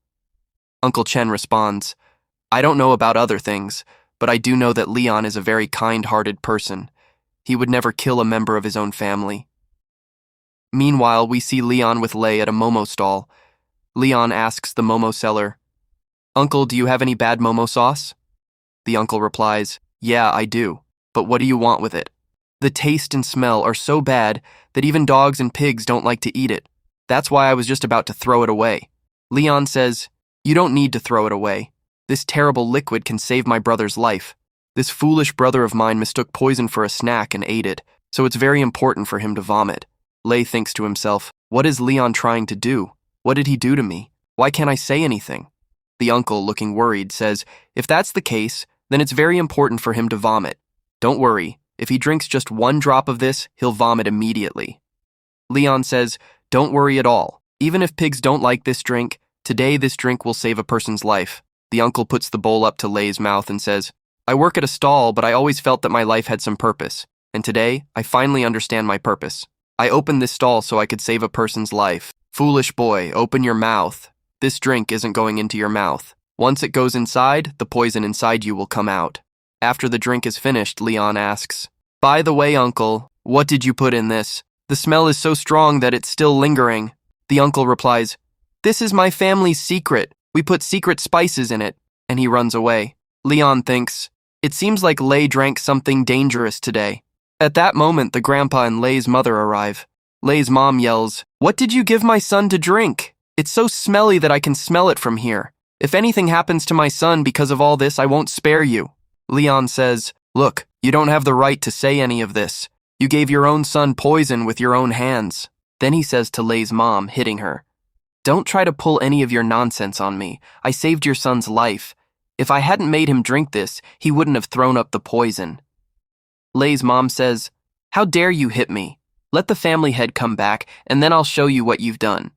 Speaker 1: Uncle Chen responds, I don't know about other things, but I do know that Leon is a very kind-hearted person. He would never kill a member of his own family. Meanwhile, we see Leon with Lei at a momo stall. Leon asks the momo seller, Uncle, do you have any bad momo sauce? The uncle replies, Yeah, I do, but what do you want with it? The taste and smell are so bad that even dogs and pigs don't like to eat it. That's why I was just about to throw it away. Leon says, You don't need to throw it away. This terrible liquid can save my brother's life. This foolish brother of mine mistook poison for a snack and ate it, so it's very important for him to vomit. Lei thinks to himself, What is Leon trying to do? What did he do to me? Why can't I say anything? The uncle, looking worried, says, If that's the case, then it's very important for him to vomit. Don't worry, if he drinks just 1 drop of this, he'll vomit immediately. Leon says, Don't worry at all. Even if pigs don't like this drink, today this drink will save a person's life. The uncle puts the bowl up to Lei's mouth and says, I work at a stall, but I always felt that my life had some purpose. And today, I finally understand my purpose. I opened this stall so I could save a person's life. Foolish boy, open your mouth. This drink isn't going into your mouth. Once it goes inside, the poison inside you will come out. After the drink is finished, Leon asks, By the way, uncle, what did you put in this? The smell is so strong that it's still lingering. The uncle replies, This is my family's secret. We put secret spices in it. And he runs away. Leon thinks, It seems like Lei drank something dangerous today. At that moment, the grandpa and Lei's mother arrive. Lei's mom yells, What did you give my son to drink? It's so smelly that I can smell it from here. If anything happens to my son because of all this, I won't spare you. Leon says, Look, you don't have the right to say any of this. You gave your own son poison with your own hands. Then he says to Lei's mom, hitting her, Don't try to pull any of your nonsense on me. I saved your son's life. If I hadn't made him drink this, he wouldn't have thrown up the poison. Lei's mom says, How dare you hit me? Let the family head come back, and then I'll show you what you've done.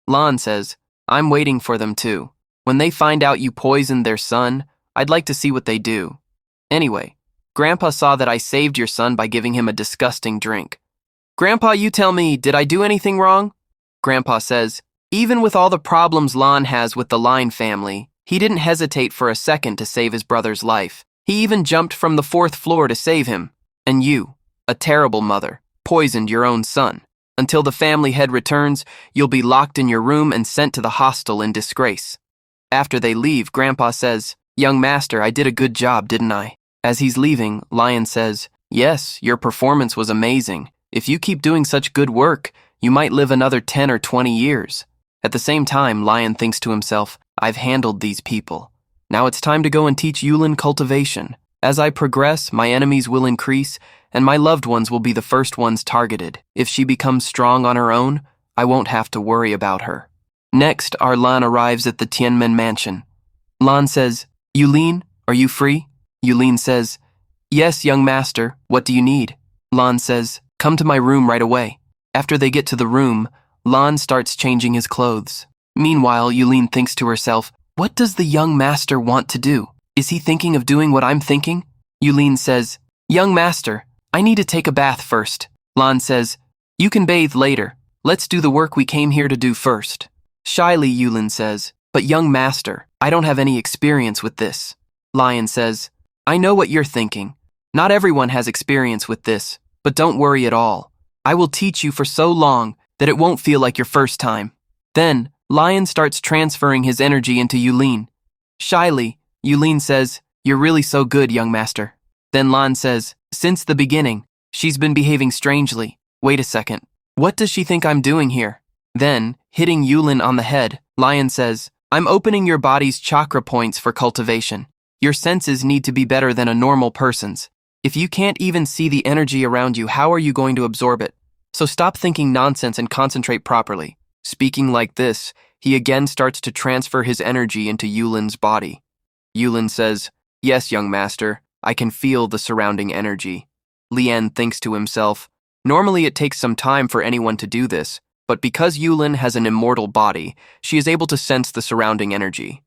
Speaker 1: Lan says, I'm waiting for them too. When they find out you poisoned their son, I'd like to see what they do. Anyway, Grandpa saw that I saved your son by giving him a disgusting drink. Grandpa, you tell me, did I do anything wrong? Grandpa says, Even with all the problems Lan has with the Line family, he didn't hesitate for a second to save his brother's life. He even jumped from the 4th floor to save him. And you, a terrible mother, poisoned your own son. Until the family head returns, you'll be locked in your room and sent to the hostel in disgrace. After they leave, Grandpa says, "Young master, I did a good job, didn't I?" As he's leaving, Lion says, "Yes, your performance was amazing. If you keep doing such good work, you might live another 10 or 20 years. At the same time, Lion thinks to himself, I've handled these people. Now it's time to go and teach Yulin cultivation. As I progress, my enemies will increase, and my loved ones will be the first ones targeted. If she becomes strong on her own, I won't have to worry about her." Next, our Lan arrives at the Tianmen mansion. Lan says, "Yulin, are you free?" Yulin says, "Yes, young master, what do you need?" Lan says, "Come to my room right away." After they get to the room, Lan starts changing his clothes. Meanwhile, Yulin thinks to herself, what does the young master want to do? Is he thinking of doing what I'm thinking? Yulin says, "Young master, I need to take a bath first." Lan says, "You can bathe later. Let's do the work we came here to do first." Shyly, Yulin says, "But young master, I don't have any experience with this." Lion says, "I know what you're thinking. Not everyone has experience with this, but don't worry at all. I will teach you for so long that it won't feel like your first time." Then, Lion starts transferring his energy into Yulin. Shyly, Yulin says, "You're really so good, young master." Then Lan says, "Since the beginning, she's been behaving strangely. Wait a second. What does she think I'm doing here?" Then, hitting Yulin on the head, Lion says, "I'm opening your body's chakra points for cultivation. Your senses need to be better than a normal person's. If you can't even see the energy around you, how are you going to absorb it? So stop thinking nonsense and concentrate properly." Speaking like this, he again starts to transfer his energy into Yulin's body. Yulin says, "Yes, young master, I can feel the surrounding energy." Lien thinks to himself, normally it takes some time for anyone to do this, but because Yulin has an immortal body, she is able to sense the surrounding energy.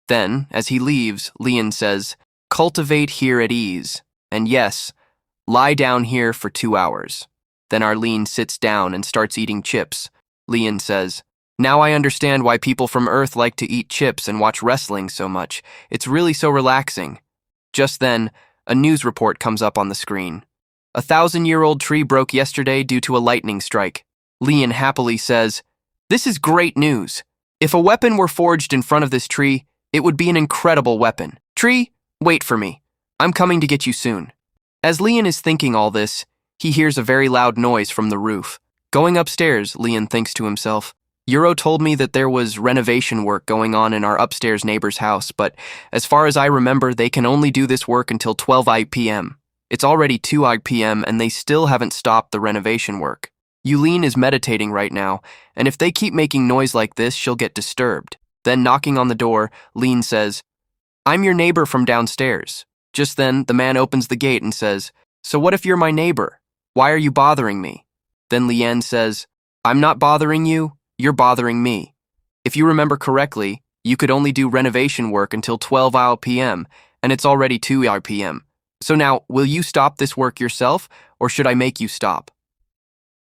Speaker 1: Then, as he leaves, Lien says, "Cultivate here at ease, and yes, lie down here for 2 hours." Then Arlene sits down and starts eating chips. Lien says, "Now I understand why people from Earth like to eat chips and watch wrestling so much. It's really so relaxing." Just then, a news report comes up on the screen. "A 1,000-year-old tree broke yesterday due to a lightning strike." Lien happily says, "This is great news. If a weapon were forged in front of this tree, it would be an incredible weapon. Tree, wait for me. I'm coming to get you soon." As Lien is thinking all this, he hears a very loud noise from the roof. Going upstairs, Lien thinks to himself, Euro told me that there was renovation work going on in our upstairs neighbor's house, but as far as I remember, they can only do this work until 12 p.m. It's already 2 p.m. and they still haven't stopped the renovation work. Yulin is meditating right now, and if they keep making noise like this, she'll get disturbed. Then, knocking on the door, Lien says, "I'm your neighbor from downstairs." Just then, the man opens the gate and says, "So what if you're my neighbor? Why are you bothering me?" Then Lien says, "I'm not bothering you, you're bothering me. If you remember correctly, you could only do renovation work until 12 p.m., and it's already 2 p.m. So now, will you stop this work yourself, or should I make you stop?"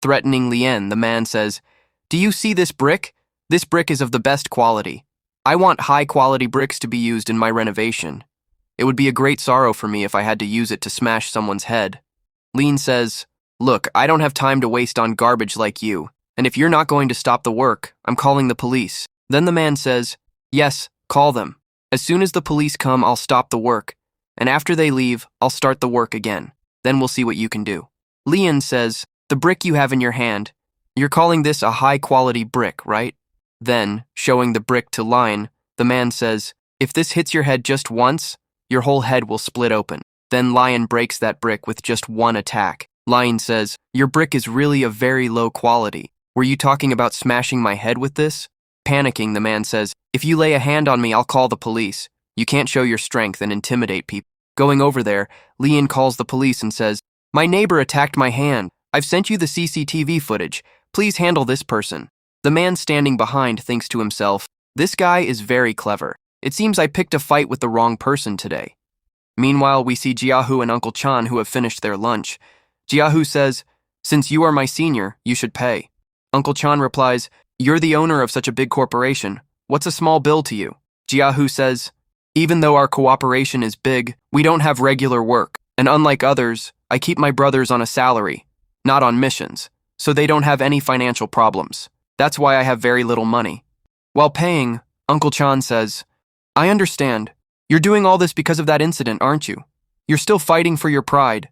Speaker 1: Threatening Lien, the man says, "Do you see this brick? This brick is of the best quality. I want high-quality bricks to be used in my renovation. It would be a great sorrow for me if I had to use it to smash someone's head." Lien says, "Look, I don't have time to waste on garbage like you, and if you're not going to stop the work, I'm calling the police." Then the man says, "Yes, call them. As soon as the police come, I'll stop the work, and after they leave, I'll start the work again. Then we'll see what you can do." Lien says, "The brick you have in your hand, you're calling this a high-quality brick, right?" Then, showing the brick to Lien, the man says, "If this hits your head just once, your whole head will split open." Then Lien breaks that brick with just one attack. Lien says, "Your brick is really of very low quality. Were you talking about smashing my head with this?" Panicking, the man says, "If you lay a hand on me, I'll call the police. You can't show your strength and intimidate people." Going over there, Lien calls the police and says, "My neighbor attacked my hand. I've sent you the CCTV footage. Please handle this person." The man standing behind thinks to himself, "This guy is very clever. It seems I picked a fight with the wrong person today." Meanwhile, we see Jiahu and Uncle Chan who have finished their lunch. Jiahu says, "Since you are my senior, you should pay." Uncle Chan replies, "You're the owner of such a big corporation. What's a small bill to you?" Jiahu says, "Even though our cooperation is big, we don't have regular work, and unlike others, I keep my brothers on a salary, not on missions. so they don't have any financial problems. That's why I have very little money. While paying, Uncle Chan says, I understand. You're doing all this because of that incident, aren't you? You're still fighting for your pride.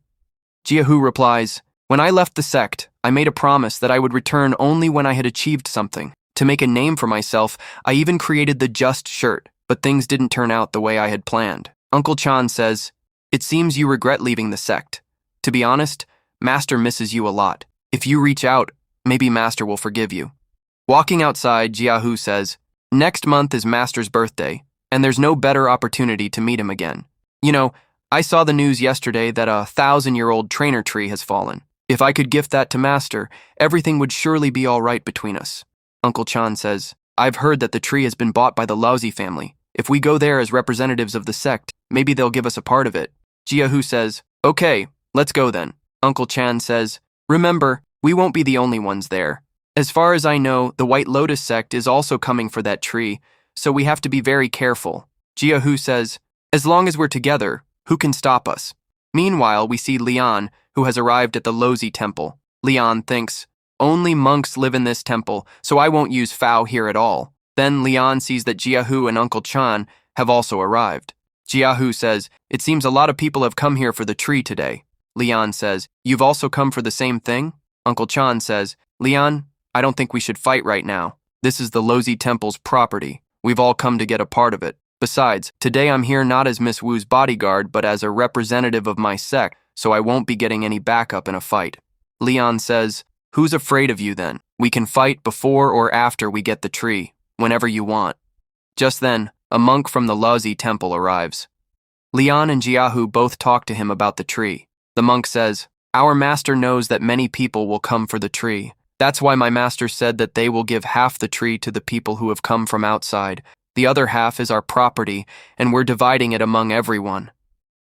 Speaker 1: Jiahu replies, when I left the sect, I made a promise that I would return only when I had achieved something. To make a name for myself, I even created the Just shirt, but things didn't turn out the way I had planned. Uncle Chan says, it seems you regret leaving the sect. To be honest, Master misses you a lot. If you reach out, maybe Master will forgive you. Walking outside, Jiahu says, next month is Master's birthday, and there's no better opportunity to meet him again. You know, I saw the news yesterday that a 1,000-year-old trainer tree has fallen. If I could gift that to Master, everything would surely be all right between us. Uncle Chan says, I've heard that the tree has been bought by the Laozi family. If we go there as representatives of the sect, maybe they'll give us a part of it. Jiahu says, okay, let's go then. Uncle Chan says, remember, we won't be the only ones there. As far as I know, the White Lotus sect is also coming for that tree, so we have to be very careful. Jiahu says, as long as we're together, who can stop us? Meanwhile, we see Lian, who has arrived at the Lozi temple. Lian thinks, only monks live in this temple, so I won't use Fao here at all. Then Lian sees that Jiahu and Uncle Chan have also arrived. Jiahu says, it seems a lot of people have come here for the tree today. Lian says, you've also come for the same thing? Uncle Chan says, Lian, I don't think we should fight right now. This is the Lozi temple's property. We've all come to get a part of it. Besides, today I'm here not as Miss Wu's bodyguard, but as a representative of my sect, so I won't be getting any backup in a fight. Lian says, who's afraid of you then? We can fight before or after we get the tree, whenever you want. Just then, a monk from the Laozi temple arrives. Lian and Jiahu both talk to him about the tree. The monk says, our master knows that many people will come for the tree. That's why my master said that they will give half the tree to the people who have come from outside. The other half is our property, and we're dividing it among everyone.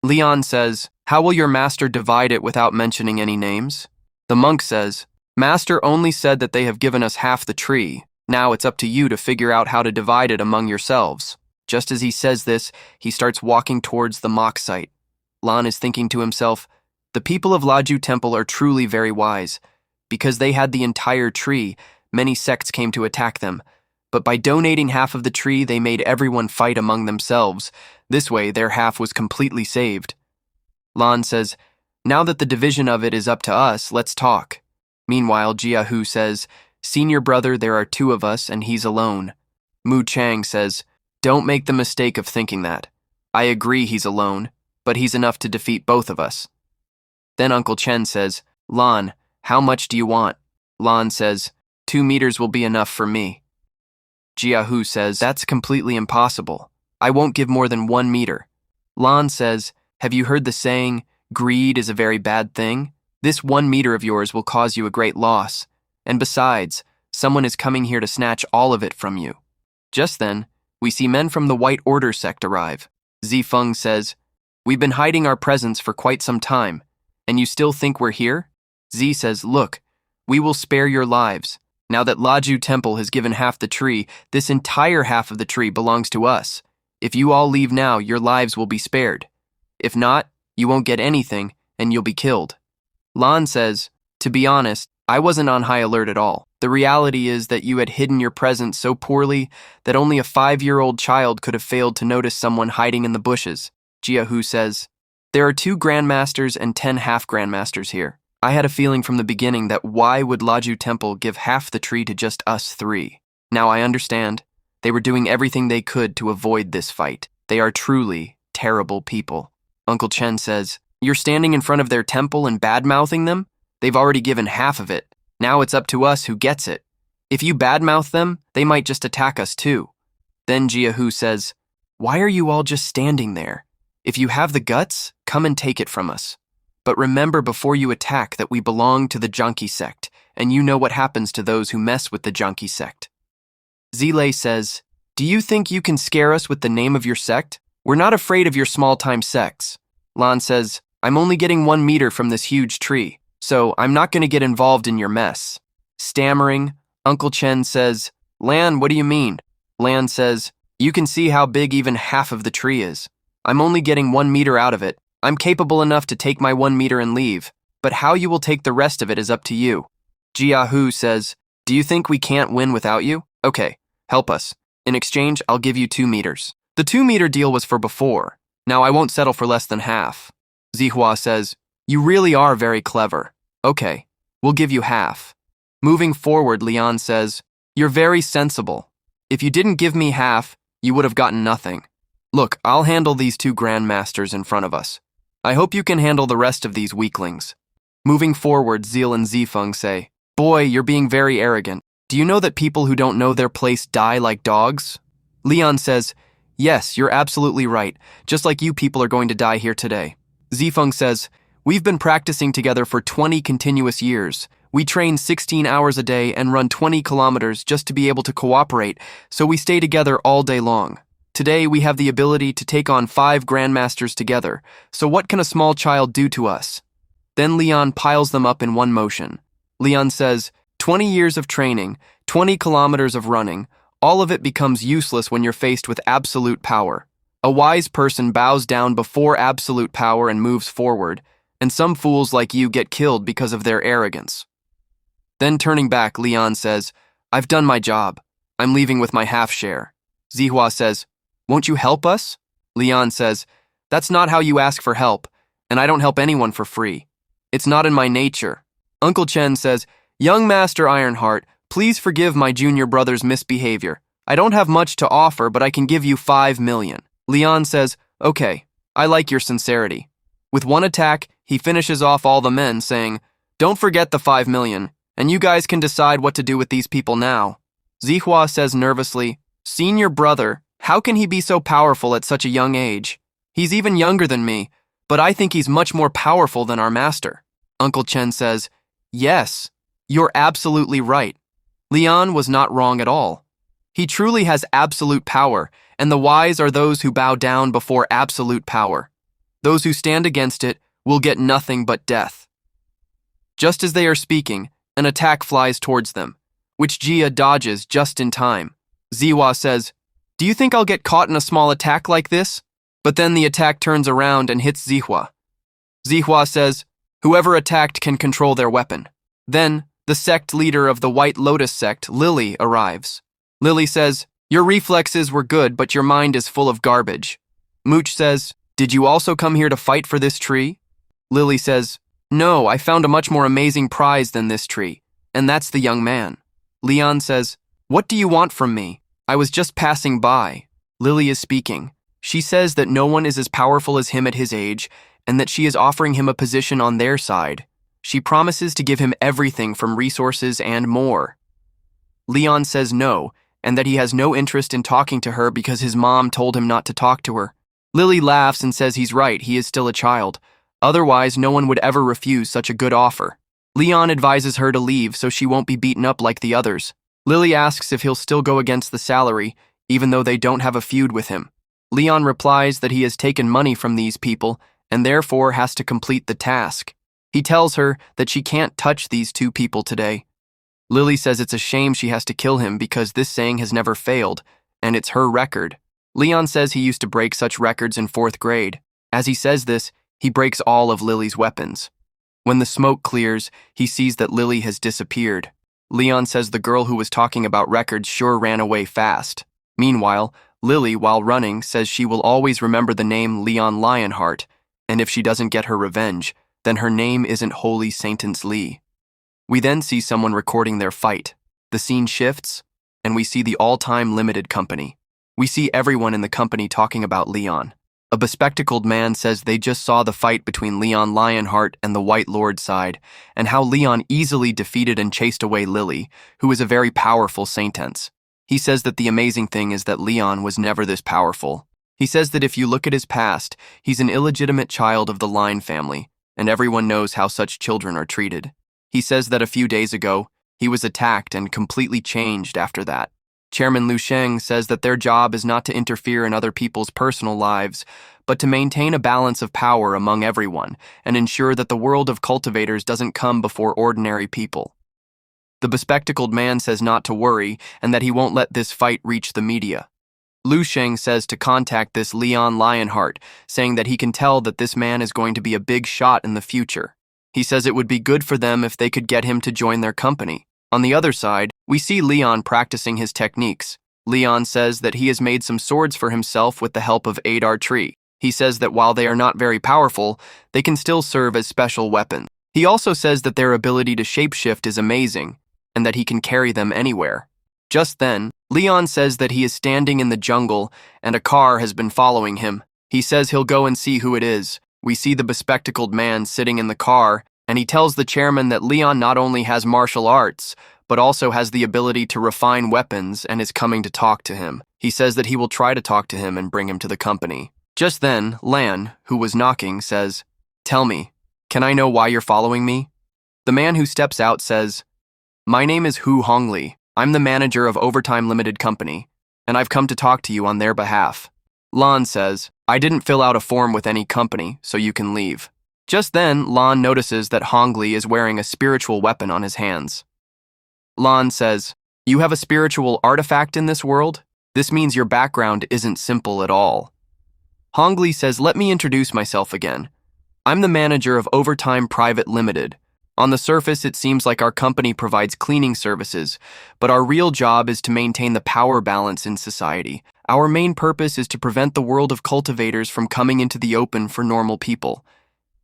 Speaker 1: Lian says, how will your master divide it without mentioning any names? The monk says, Master only said that they have given us half the tree. Now it's up to you to figure out how to divide it among yourselves. Just as he says this, he starts walking towards the mock site. Lan is thinking to himself, the people of Laju Temple are truly very wise. Because they had the entire tree, many sects came to attack them. But by donating half of the tree, they made everyone fight among themselves. This way, their half was completely saved. Lan says, now that the division of it is up to us, let's talk. Meanwhile, Jiahu says, senior brother, there are two of us, and he's alone. Mu Chang says, don't make the mistake of thinking that. I agree he's alone, but he's enough to defeat both of us. Then Uncle Chen says, Lan, how much do you want? Lan says, 2 meters will be enough for me. Jiahu says, that's completely impossible. I won't give more than 1 meter. Lan says, have you heard the saying, greed is a very bad thing? This 1 meter of yours will cause you a great loss. And besides, someone is coming here to snatch all of it from you. Just then, we see men from the White Order sect arrive. Zifeng says, we've been hiding our presence for quite some time, and you still think we're here? Z says, look, we will spare your lives. Now that Laju Temple has given half the tree, this entire half of the tree belongs to us. If you all leave now, your lives will be spared. If not, you won't get anything, and you'll be killed. Lan says, to be honest, I wasn't on high alert at all. The reality is that you had hidden your presence so poorly that only a 5-year-old child could have failed to notice someone hiding in the bushes. Jiahu says, there are 2 grandmasters and 10 half-grandmasters here. I had a feeling from the beginning that why would Laju Temple give half the tree to just us 3? Now I understand. They were doing everything they could to avoid this fight. They are truly terrible people. Uncle Chen says, you're standing in front of their temple and bad-mouthing them? They've already given half of it. Now it's up to us who gets it. If you badmouth them, they might just attack us too. Then Jiahu says, why are you all just standing there? If you have the guts, come and take it from us. But remember before you attack that we belong to the Junkie sect, and you know what happens to those who mess with the Junkie sect. Zile says, do you think you can scare us with the name of your sect? We're not afraid of your small-time sects. Lan says, I'm only getting 1 meter from this huge tree, so I'm not going to get involved in your mess. Stammering, Uncle Chen says, Lan, what do you mean? Lan says, you can see how big even half of the tree is. I'm only getting 1 meter out of it. I'm capable enough to take my 1 meter and leave, but how you will take the rest of it is up to you. Jiahu says, "Do you think we can't win without you? Okay, help us. In exchange, I'll give you 2 meters." The 2-meter deal was for before. Now I won't settle for less than half. Zihua says, "You really are very clever. Okay, we'll give you half." Moving forward, Lian says, "You're very sensible. If you didn't give me half, you would have gotten nothing. Look, I'll handle these 2 grandmasters in front of us. I hope you can handle the rest of these weaklings." Moving forward, Zeal and Zifeng say, "Boy, you're being very arrogant. Do you know that people who don't know their place die like dogs?" Leon says, "Yes, you're absolutely right, just like you people are going to die here today." Zifeng says, "We've been practicing together for 20 continuous years. We train 16 hours a day and run 20 kilometers just to be able to cooperate, so we stay together all day long. Today, we have the ability to take on 5 grandmasters together, so what can a small child do to us?" Then Leon piles them up in one motion. Leon says, 20 years of training, 20 kilometers of running, all of it becomes useless when you're faced with absolute power. A wise person bows down before absolute power and moves forward, and some fools like you get killed because of their arrogance. Then turning back, Leon says, "I've done my job. I'm leaving with my half share." Zihua says, "Won't you help us?" Leon says, "That's not how you ask for help, and I don't help anyone for free. It's not in my nature." Uncle Chen says, "Young Master Ironheart, please forgive my junior brother's misbehavior. I don't have much to offer, but I can give you 5 million. Leon says, "Okay, I like your sincerity." With one attack, he finishes off all the men, saying, "Don't forget the 5 million, and you guys can decide what to do with these people now." Zihua says nervously, "Senior brother, how can he be so powerful at such a young age? He's even younger than me, but I think he's much more powerful than our master." Uncle Chen says, "Yes, you're absolutely right. Leon was not wrong at all. He truly has absolute power, and the wise are those who bow down before absolute power. Those who stand against it will get nothing but death." Just as they are speaking, an attack flies towards them, which Jia dodges just in time. Ziwa says, "Do you think I'll get caught in a small attack like this?" But then the attack turns around and hits Zihua. Zihua says, "Whoever attacked can control their weapon." Then, the sect leader of the White Lotus sect, Lily, arrives. Lily says, "Your reflexes were good, but your mind is full of garbage." Mooch says, "Did you also come here to fight for this tree?" Lily says, "No, I found a much more amazing prize than this tree, and that's the young man." Leon says, "What do you want from me? I was just passing by." Lily is speaking. She says that no one is as powerful as him at his age, and that she is offering him a position on their side. She promises to give him everything from resources and more. Leon says no, and that he has no interest in talking to her because his mom told him not to talk to her. Lily laughs and says he's right, he is still a child. Otherwise, no one would ever refuse such a good offer. Leon advises her to leave so she won't be beaten up like the others. Lily asks if he'll still go against the salary, even though they don't have a feud with him. Leon replies that he has taken money from these people and therefore has to complete the task. He tells her that she can't touch these 2 people today. Lily says it's a shame she has to kill him because this saying has never failed, and it's her record. Leon says he used to break such records in 4th grade. As he says this, he breaks all of Lily's weapons. When the smoke clears, he sees that Lily has disappeared. Leon says the girl who was talking about records sure ran away fast. Meanwhile, Lily, while running, says she will always remember the name Leon Lionheart, and if she doesn't get her revenge, then her name isn't Holy Saintance Lee. We then see someone recording their fight. The scene shifts, and we see the all-time limited company. We see everyone in the company talking about Leon. A bespectacled man says they just saw the fight between Leon Lionheart and the White Lord side, and how Leon easily defeated and chased away Lily, who is a very powerful saintess. He says that the amazing thing is that Leon was never this powerful. He says that if you look at his past, he's an illegitimate child of the Lion family, and everyone knows how such children are treated. He says that a few days ago, he was attacked and completely changed after that. Chairman Lu Sheng says that their job is not to interfere in other people's personal lives, but to maintain a balance of power among everyone and ensure that the world of cultivators doesn't come before ordinary people. The bespectacled man says not to worry and that he won't let this fight reach the media. Lu Sheng says to contact this Leon Lionheart, saying that he can tell that this man is going to be a big shot in the future. He says it would be good for them if they could get him to join their company. On the other side, we see Leon practicing his techniques. Leon says that he has made some swords for himself with the help of Adar tree. He says that while they are not very powerful, they can still serve as special weapons. He also says that their ability to shapeshift is amazing, and that he can carry them anywhere. Just then, Leon says that he is standing in the jungle and a car has been following him. He says he'll go and see who it is. We see the bespectacled man sitting in the car, and he tells the chairman that Leon not only has martial arts, but also has the ability to refine weapons and is coming to talk to him. He says that he will try to talk to him and bring him to the company. Just then, Lan, who was knocking, says, "Tell me, can I know why you're following me?" The man who steps out says, "My name is Hu Hongli. I'm the manager of Overtime Limited Company, and I've come to talk to you on their behalf." Lan says, "I didn't fill out a form with any company, so you can leave." Just then, Lan notices that Hongli is wearing a spiritual weapon on his hands. Lan says, "You have a spiritual artifact in this world? This means your background isn't simple at all." Hongli says, "Let me introduce myself again. I'm the manager of Overtime Private Limited. On the surface, it seems like our company provides cleaning services, but our real job is to maintain the power balance in society. Our main purpose is to prevent the world of cultivators from coming into the open for normal people.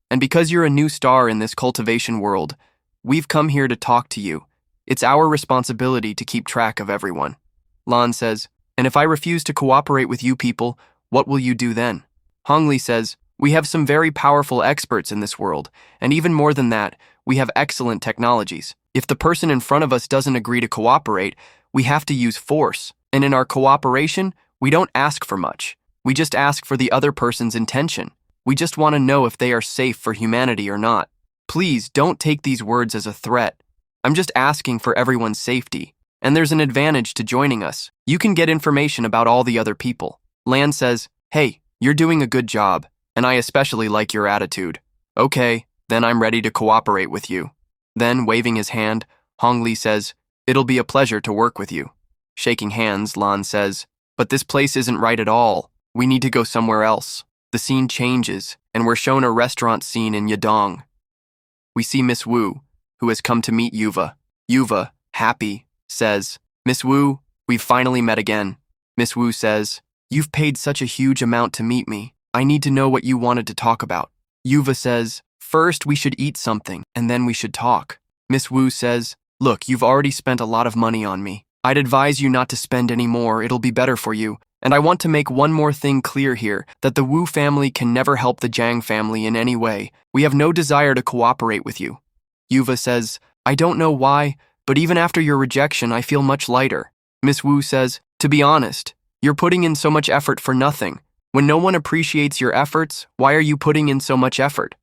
Speaker 1: And because you're a new star in this cultivation world, we've come here to talk to you. It's our responsibility to keep track of everyone." Lan says, "And if I refuse to cooperate with you people, what will you do then?" Hongli says, "We have some very powerful experts in this world, and even more than that, we have excellent technologies. If the person in front of us doesn't agree to cooperate, we have to use force. And in our cooperation, we don't ask for much. We just ask for the other person's intention. We just want to know if they are safe for humanity or not. Please don't take these words as a threat. I'm just asking for everyone's safety. And there's an advantage to joining us. You can get information about all the other people." Lan says, "Hey, you're doing a good job, and I especially like your attitude. Okay, then I'm ready to cooperate with you." Then, waving his hand, Hongli says, "It'll be a pleasure to work with you." Shaking hands, Lan says, "But this place isn't right at all. We need to go somewhere else." The scene changes, and we're shown a restaurant scene in Yadong. We see Miss Wu, who has come to meet Yuva. Yuva, happy, says, "Miss Wu, we've finally met again." Miss Wu says, "You've paid such a huge amount to meet me. I need to know what you wanted to talk about." Yuva says, "First we should eat something, and then we should talk." Miss Wu says, "Look, you've already spent a lot of money on me. I'd advise you not to spend any more, it'll be better for you. And I want to make one more thing clear here, that the Wu family can never help the Jiang family in any way. We have no desire to cooperate with you." Yuva says, "I don't know why, but even after your rejection, I feel much lighter." Miss Wu says, "To be honest, you're putting in so much effort for nothing. When no one appreciates your efforts, why are you putting in so much effort?"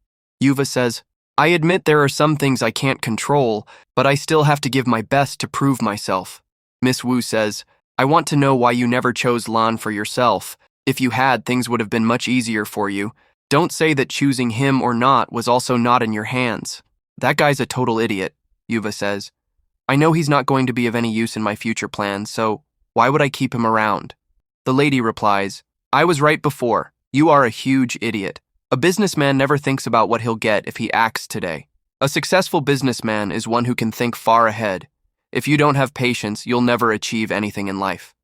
Speaker 1: Yuva says, "I admit there are some things I can't control, but I still have to give my best to prove myself." Miss Wu says, "I want to know why you never chose Lan for yourself. If you had, things would have been much easier for you. Don't say that choosing him or not was also not in your hands." "That guy's a total idiot," Yuva says. "I know he's not going to be of any use in my future plans, so why would I keep him around?" The lady replies, "I was right before. You are a huge idiot. A businessman never thinks about what he'll get if he acts today. A successful businessman is one who can think far ahead. If you don't have patience, you'll never achieve anything in life."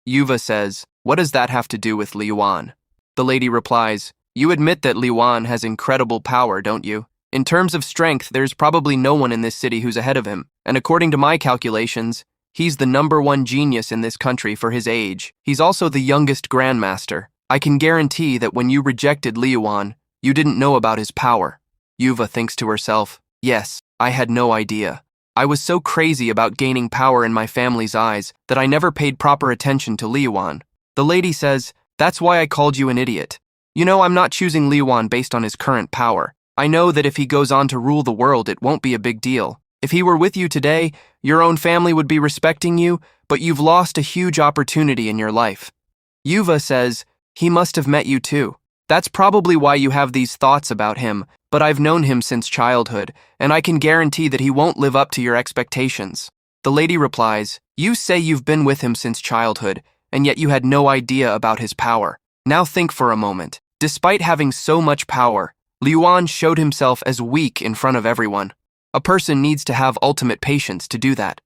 Speaker 1: Yuva says, "What does that have to do with Li Yuan?" The lady replies, "You admit that Li Yuan has incredible power, don't you? In terms of strength, there's probably no one in this city who's ahead of him, and according to my calculations, he's the #1 genius in this country for his age. He's also the youngest grandmaster. I can guarantee that when you rejected Li Yuan, you didn't know about his power." Yuva thinks to herself, "Yes, I had no idea. I was so crazy about gaining power in my family's eyes that I never paid proper attention to Li Yuan." The lady says, "That's why I called you an idiot. You know, I'm not choosing Li Yuan based on his current power. I know that if he goes on to rule the world, it won't be a big deal. If he were with you today, your own family would be respecting you, but you've lost a huge opportunity in your life." Yuva says, "He must have met you too. That's probably why you have these thoughts about him, but I've known him since childhood, and I can guarantee that he won't live up to your expectations." The lady replies, "You say you've been with him since childhood, and yet you had no idea about his power. Now think for a moment. Despite having so much power, Liuan showed himself as weak in front of everyone. A person needs to have ultimate patience to do that.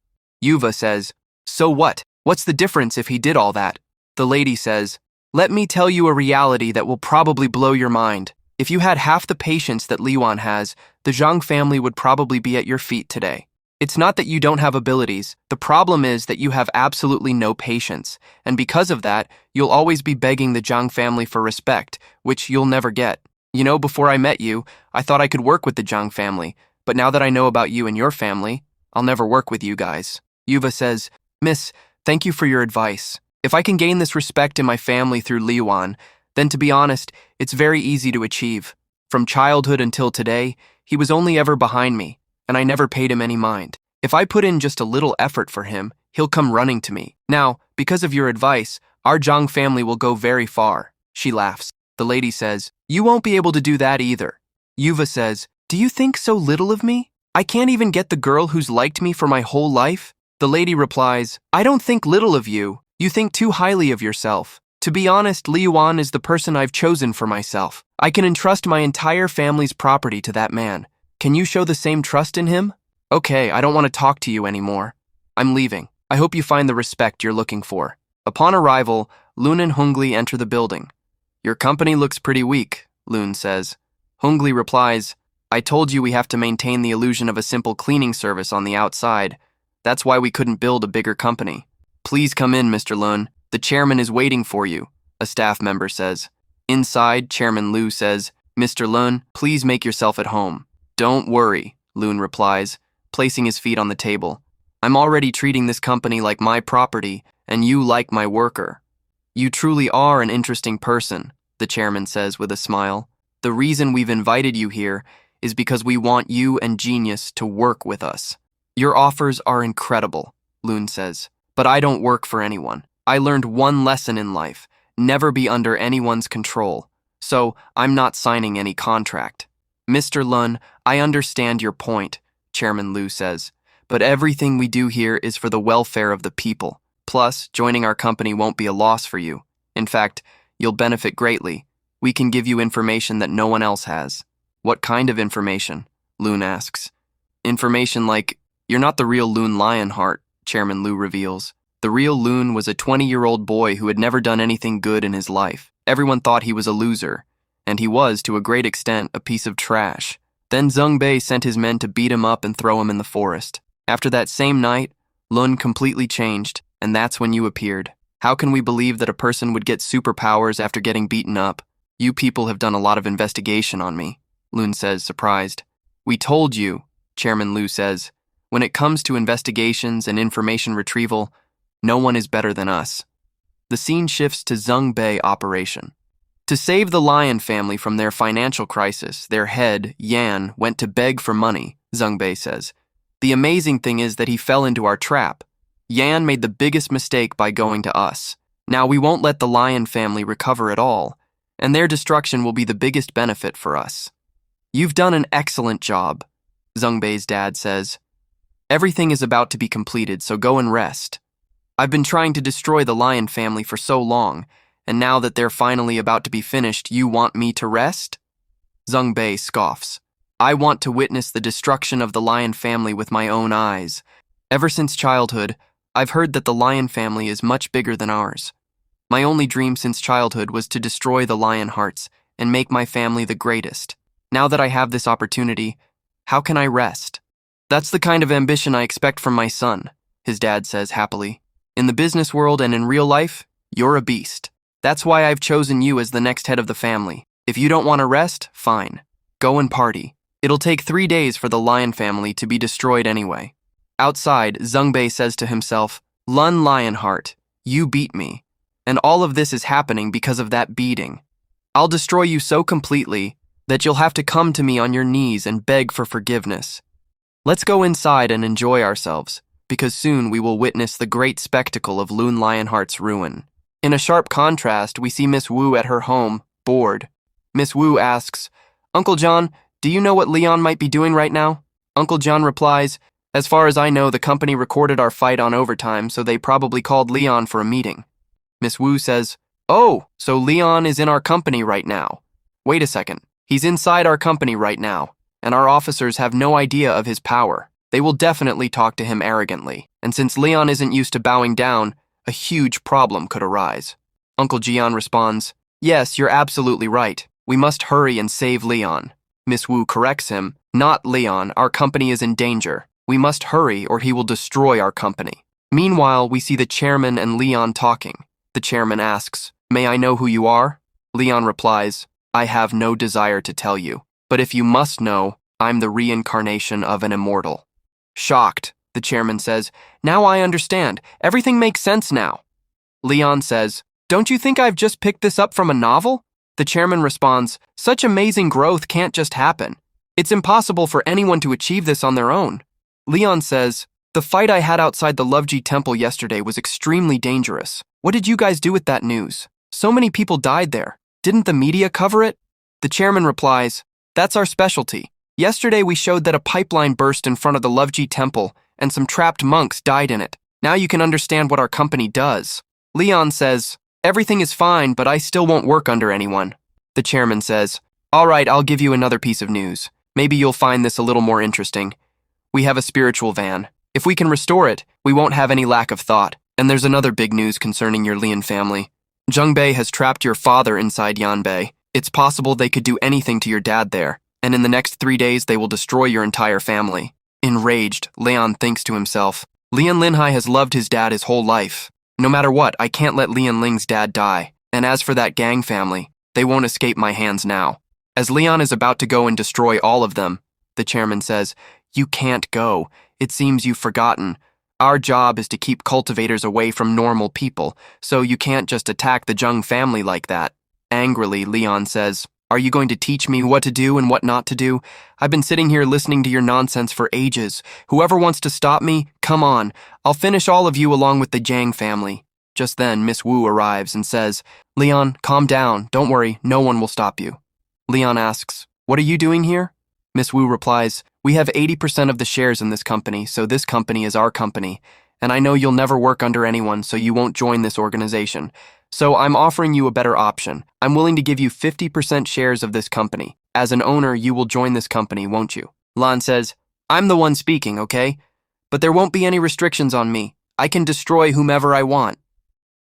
Speaker 1: Yuva says, "So what? What's the difference if he did all that?" The lady says, "Let me tell you a reality that will probably blow your mind. If you had half the patience that Liuan has, the Zhang family would probably be at your feet today. It's not that you don't have abilities. The problem is that you have absolutely no patience, and because of that, you'll always be begging the Zhang family for respect, which you'll never get. You know, before I met you, I thought I could work with the Zhang family, but now that I know about you and your family, I'll never work with you guys." Yuva says, "Miss, thank you for your advice. If I can gain this respect in my family through Liuan, then to be honest, it's very easy to achieve. From childhood until today, he was only ever behind me, and I never paid him any mind. If I put in just a little effort for him, he'll come running to me. Now, because of your advice, our Zhang family will go very far." She laughs. The lady says, "You won't be able to do that either." Yuva says, "Do you think so little of me? I can't even get the girl who's liked me for my whole life?" The lady replies, "I don't think little of you. You think too highly of yourself. To be honest, Liuan is the person I've chosen for myself. I can entrust my entire family's property to that man. Can you show the same trust in him? Okay, I don't want to talk to you anymore. I'm leaving. I hope you find the respect you're looking for." Upon arrival, Lun and Hungli enter the building. "Your company looks pretty weak," Lun says. Hungli replies, "I told you we have to maintain the illusion of a simple cleaning service on the outside. That's why we couldn't build a bigger company." "Please come in, Mr. Lun. The chairman is waiting for you," a staff member says. Inside, Chairman Lu says, "Mr. Lun, please make yourself at home." "Don't worry," Lun replies, placing his feet on the table. "I'm already treating this company like my property, and you like my worker." "You truly are an interesting person," the chairman says with a smile. "The reason we've invited you here is because we want you and Genius to work with us." "Your offers are incredible," Lun says, "but I don't work for anyone. I learned one lesson in life: never be under anyone's control. So I'm not signing any contract." "Mr. Lun, I understand your point," Chairman Lu says, "but everything we do here is for the welfare of the people. Plus, joining our company won't be a loss for you. In fact, you'll benefit greatly. We can give you information that no one else has." "What kind of information?" Lun asks. "Information like, you're not the real Lun Lionheart," Chairman Lu reveals. The real Lun was a 20-year-old boy who had never done anything good in his life. Everyone thought he was a loser, and he was, to a great extent, a piece of trash. Then Zheng Bei sent his men to beat him up and throw him in the forest. After that same night, Lun completely changed, and that's when you appeared. How can we believe that a person would get superpowers after getting beaten up? You people have done a lot of investigation on me," Lun says, surprised. "We told you," Chairman Lu says. "When it comes to investigations and information retrieval, no one is better than us." The scene shifts to Zheng Bei operation. To save the Lion family from their financial crisis, their head, Yan, went to beg for money, Zheng Bei says. "The amazing thing is that he fell into our trap. Yan made the biggest mistake by going to us. Now we won't let the Lion family recover at all, and their destruction will be the biggest benefit for us." "You've done an excellent job," Zheng Bei's dad says. "Everything is about to be completed, so go and rest. I've been trying to destroy the Lion family for so long, and now that they're finally about to be finished, you want me to rest?" Zheng Bei scoffs. "I want to witness the destruction of the Lion family with my own eyes. Ever since childhood, I've heard that the Lion family is much bigger than ours. My only dream since childhood was to destroy the Lion hearts and make my family the greatest. Now that I have this opportunity, how can I rest?" "That's the kind of ambition I expect from my son," his dad says happily. "In the business world and in real life, you're a beast. That's why I've chosen you as the next head of the family. If you don't want to rest, fine. Go and party. It'll take 3 days for the Lion family to be destroyed anyway." Outside, Zheng Bei says to himself, "Lun Lionheart, you beat me. And all of this is happening because of that beating. I'll destroy you so completely that you'll have to come to me on your knees and beg for forgiveness. Let's go inside and enjoy ourselves, because soon we will witness the great spectacle of Lun Lionheart's ruin." In a sharp contrast, we see Miss Wu at her home, bored. Miss Wu asks, "Uncle John, do you know what Leon might be doing right now?" Uncle John replies, "As far as I know, the company recorded our fight on overtime, so they probably called Leon for a meeting." Miss Wu says, "Oh, so Leon is in our company right now. Wait a second, He's inside our company right now, and our officers have no idea of his power. They will definitely talk to him arrogantly, and since Leon isn't used to bowing down, a huge problem could arise. Uncle Jian responds, "Yes, you're absolutely right. We must hurry and save Leon." Miss Wu corrects him, "Not Leon, our company is in danger. We must hurry or he will destroy our company." Meanwhile, we see the chairman and Leon talking. The chairman asks, "May I know who you are?" Leon replies, "I have no desire to tell you, but if you must know, I'm the reincarnation of an immortal." Shocked, the chairman says, "Now I understand. Everything makes sense now." Leon says, "Don't you think I've just picked this up from a novel?" The chairman responds, "Such amazing growth can't just happen. It's impossible for anyone to achieve this on their own." Leon says, "The fight I had outside the Loveji temple yesterday was extremely dangerous. What did you guys do with that news? So many people died there. Didn't the media cover it?" The chairman replies, "That's our specialty. Yesterday we showed that a pipeline burst in front of the Loveji temple and some trapped monks died in it. Now you can understand what our company does." Leon says, "Everything is fine, but I still won't work under anyone." The chairman says, "All right, I'll give you another piece of news. Maybe you'll find this a little more interesting. We have a spiritual van. If we can restore it, we won't have any lack of thought. And there's another big news concerning your Lian family. Zhengbei has trapped your father inside Yanbei. It's possible they could do anything to your dad there, and in the next 3 days they will destroy your entire family." Enraged, Leon thinks to himself, "Lian Linhai has loved his dad his whole life. No matter what, I can't let Lian Ling's dad die. And as for that gang family, they won't escape my hands now." As Leon is about to go and destroy all of them, the chairman says, "You can't go. It seems you've forgotten. Our job is to keep cultivators away from normal people, so you can't just attack the Zheng family like that." Angrily, Leon says, "Are you going to teach me what to do and what not to do? I've been sitting here listening to your nonsense for ages. Whoever wants to stop me, come on. I'll finish all of you along with the Zhang family." Just then, Miss Wu arrives and says, "Leon, calm down. Don't worry, no one will stop you." Leon asks, "What are you doing here?" Miss Wu replies, "We have 80% of the shares in this company, so this company is our company. And I know you'll never work under anyone, so you won't join this organization. So I'm offering you a better option. I'm willing to give you 50% shares of this company. As an owner, you will join this company, won't you?" Lan says, "I'm the one speaking, okay? But there won't be any restrictions on me. I can destroy whomever I want."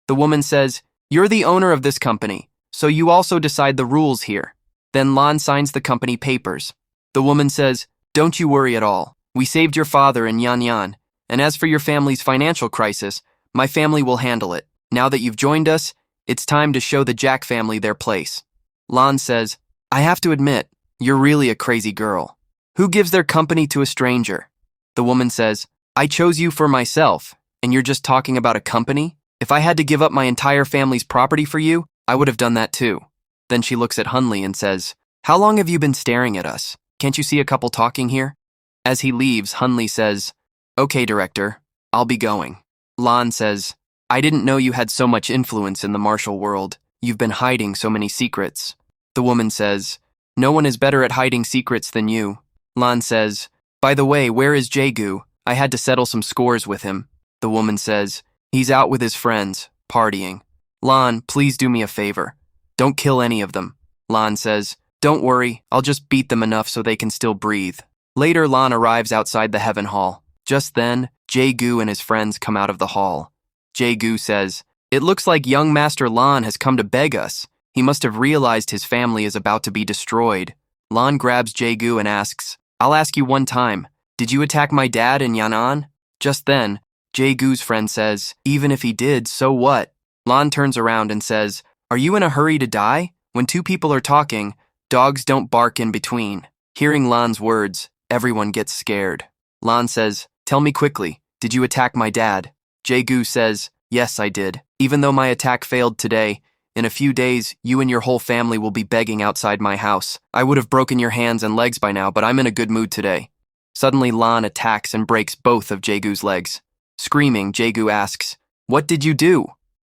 Speaker 1: The woman says, "You're the owner of this company, so you also decide the rules here." Then Lan signs the company papers. The woman says, "Don't you worry at all. We saved your father in Yanyan, and as for your family's financial crisis, my family will handle it. Now that you've joined us, it's time to show the Jack family their place." Lan says, "I have to admit, you're really a crazy girl. Who gives their company to a stranger?" The woman says, "I chose you for myself, and you're just talking about a company? If I had to give up my entire family's property for you, I would have done that too." Then she looks at Hunley and says, "How long have you been staring at us? Can't you see a couple talking here?" As he leaves, Hunley says, "Okay, director, I'll be going." Lan says, "I didn't know you had so much influence in the martial world. You've been hiding so many secrets." The woman says, "No one is better at hiding secrets than you." Lan says, "By the way, where is Jaegu? I had to settle some scores with him." The woman says, "He's out with his friends, partying." Lan, please do me a favor. Don't kill any of them." Lan says, "Don't worry, I'll just beat them enough so they can still breathe." Later, Lan arrives outside the Heaven Hall. Just then, Jaegu and his friends come out of the hall. Jaegu says, "It looks like young Master Lan has come to beg us. He must have realized his family is about to be destroyed." Lan grabs Jaegu and asks, "I'll ask you one time. Did you attack my dad in Yan'an?" Just then, Jaegu's friend says, "Even if he did, so what?" Lan turns around and says, "Are you in a hurry to die? When two people are talking, dogs don't bark in between." Hearing Lan's words, everyone gets scared. Lan says, "Tell me quickly, did you attack my dad?" Jaegu says, "Yes, I did. Even though my attack failed today, in a few days, you and your whole family will be begging outside my house. I would have broken your hands and legs by now, but I'm in a good mood today." Suddenly, Lan attacks and breaks both of Jaegu's legs. Screaming, Jaegu asks, "What did you do?"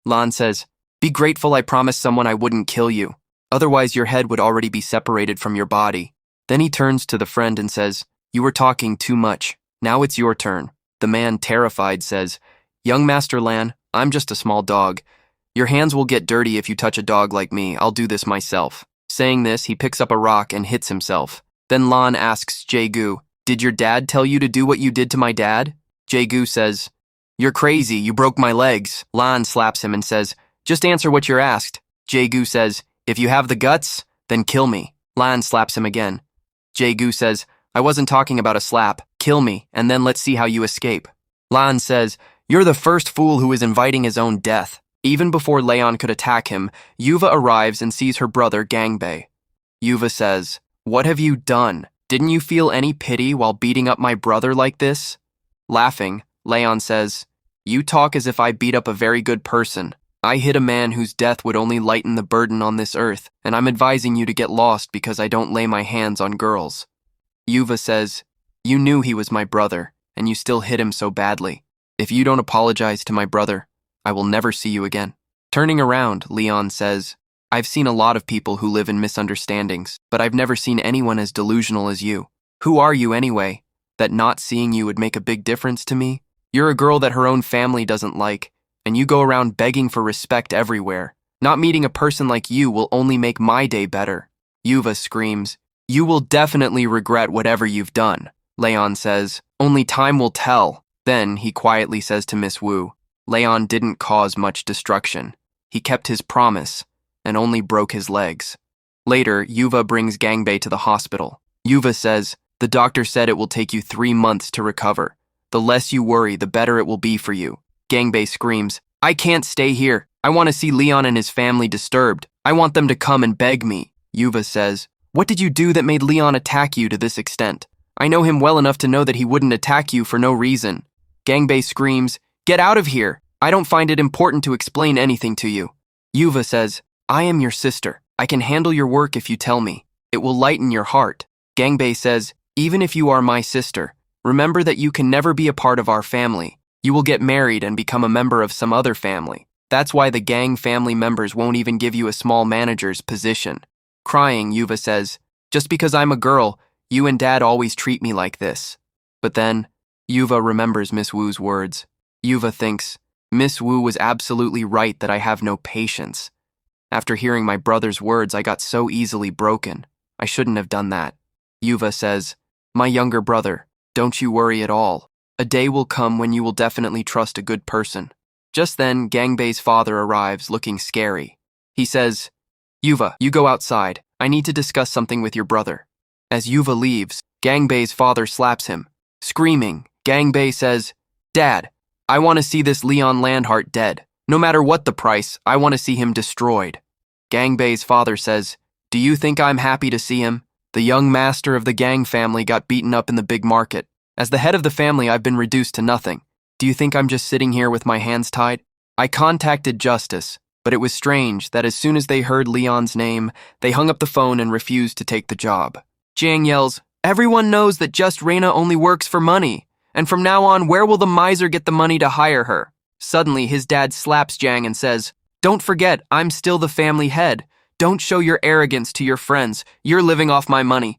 Speaker 1: Lan says, "Be grateful I promised someone I wouldn't kill you. Otherwise, your head would already be separated from your body." Then he turns to the friend and says, "You were talking too much. Now it's your turn." The man, terrified, says, "Young Master Lan, I'm just a small dog. Your hands will get dirty if you touch a dog like me. I'll do this myself." Saying this, he picks up a rock and hits himself. Then Lan asks Jae-gu, "Did your dad tell you to do what you did to my dad?" Jae-gu says, "You're crazy, you broke my legs." Lan slaps him and says, "Just answer what you're asked." Jae-gu says, "If you have the guts, then kill me." Lan slaps him again. Jae-gu says, "I wasn't talking about a slap. Kill me, and then let's see how you escape." Lan says, "You're the first fool who is inviting his own death." Even before Leon could attack him, Yuva arrives and sees her brother Gangbei. Yuva says, "What have you done? Didn't you feel any pity while beating up my brother like this?" Laughing, Leon says, "You talk as if I beat up a very good person. I hit a man whose death would only lighten the burden on this earth, and I'm advising you to get lost because I don't lay my hands on girls." Yuva says, "You knew he was my brother, and you still hit him so badly. If you don't apologize to my brother, I will never see you again." Turning around, Leon says, "I've seen a lot of people who live in misunderstandings, but I've never seen anyone as delusional as you. Who are you anyway, that not seeing you would make a big difference to me? You're a girl that her own family doesn't like, and you go around begging for respect everywhere. Not meeting a person like you will only make my day better." Yuva screams, "You will definitely regret whatever you've done." Leon says, "Only time will tell." Then he quietly says to Miss Wu, "Leon didn't cause much destruction. He kept his promise and only broke his legs." Later, Yuva brings Gangbei to the hospital. Yuva says, "The doctor said it will take you 3 months to recover. The less you worry, the better it will be for you." Gangbei screams, "I can't stay here. I want to see Leon and his family disturbed. I want them to come and beg me." Yuva says, "What did you do that made Leon attack you to this extent? I know him well enough to know that he wouldn't attack you for no reason." Gangbei screams, "Get out of here. I don't find it important to explain anything to you." Yuva says, "I am your sister. I can handle your work if you tell me. It will lighten your heart." Gangbei says, "Even if you are my sister, remember that you can never be a part of our family. You will get married and become a member of some other family. That's why the gang family members won't even give you a small manager's position." Crying, Yuva says, "Just because I'm a girl, you and Dad always treat me like this." But then, Yuva remembers Miss Wu's words. Yuva thinks, "Miss Wu was absolutely right that I have no patience. After hearing my brother's words, I got so easily broken. I shouldn't have done that." Yuva says, "My younger brother, don't you worry at all. A day will come when you will definitely trust a good person." Just then, Gangbei's father arrives looking scary. He says, "Yuva, you go outside. I need to discuss something with your brother." As Yuva leaves, Gangbei's father slaps him. Screaming, Gangbei says, "Dad, I want to see this Leon Landhart dead. No matter what the price, I want to see him destroyed." Gangbei's father says, "Do you think I'm happy to see him? The young master of the gang family got beaten up in the big market. As the head of the family, I've been reduced to nothing. Do you think I'm just sitting here with my hands tied? I contacted justice, but it was strange that as soon as they heard Leon's name, they hung up the phone and refused to take the job." Jiang yells, "Everyone knows that Just Reina only works for money. And from now on, where will the miser get the money to hire her?" Suddenly, his dad slaps Jiang and says, "Don't forget, I'm still the family head. Don't show your arrogance to your friends. You're living off my money.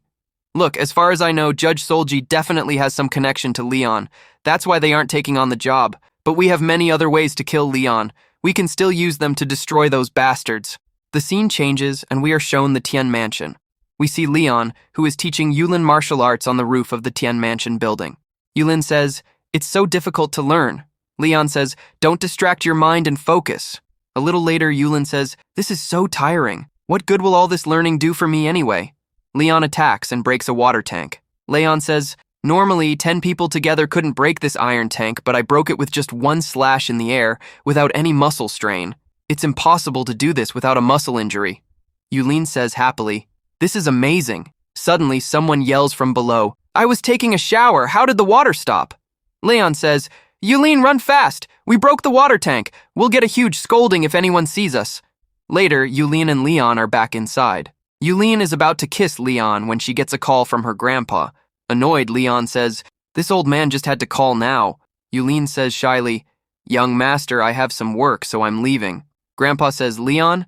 Speaker 1: Look, as far as I know, Judge Solji definitely has some connection to Leon. That's why they aren't taking on the job. But we have many other ways to kill Leon. We can still use them to destroy those bastards." The scene changes, and we are shown the Tian Mansion. We see Leon, who is teaching Yulin martial arts on the roof of the Tian Mansion building. Yulin says, "It's so difficult to learn." Leon says, "Don't distract your mind and focus." A little later, Yulin says, "This is so tiring. What good will all this learning do for me anyway?" Leon attacks and breaks a water tank. Leon says, "Normally, 10 people together couldn't break this iron tank, but I broke it with just one slash in the air, without any muscle strain. It's impossible to do this without a muscle injury." Yulin says happily, "This is amazing." Suddenly, someone yells from below, "I was taking a shower. How did the water stop?" Leon says, "Yulin, run fast. We broke the water tank. We'll get a huge scolding if anyone sees us." Later, Yulin and Leon are back inside. Yulin is about to kiss Leon when she gets a call from her grandpa. Annoyed, Leon says, "This old man just had to call now." Yulin says shyly, "Young master, I have some work, so I'm leaving." Grandpa says, "Leon,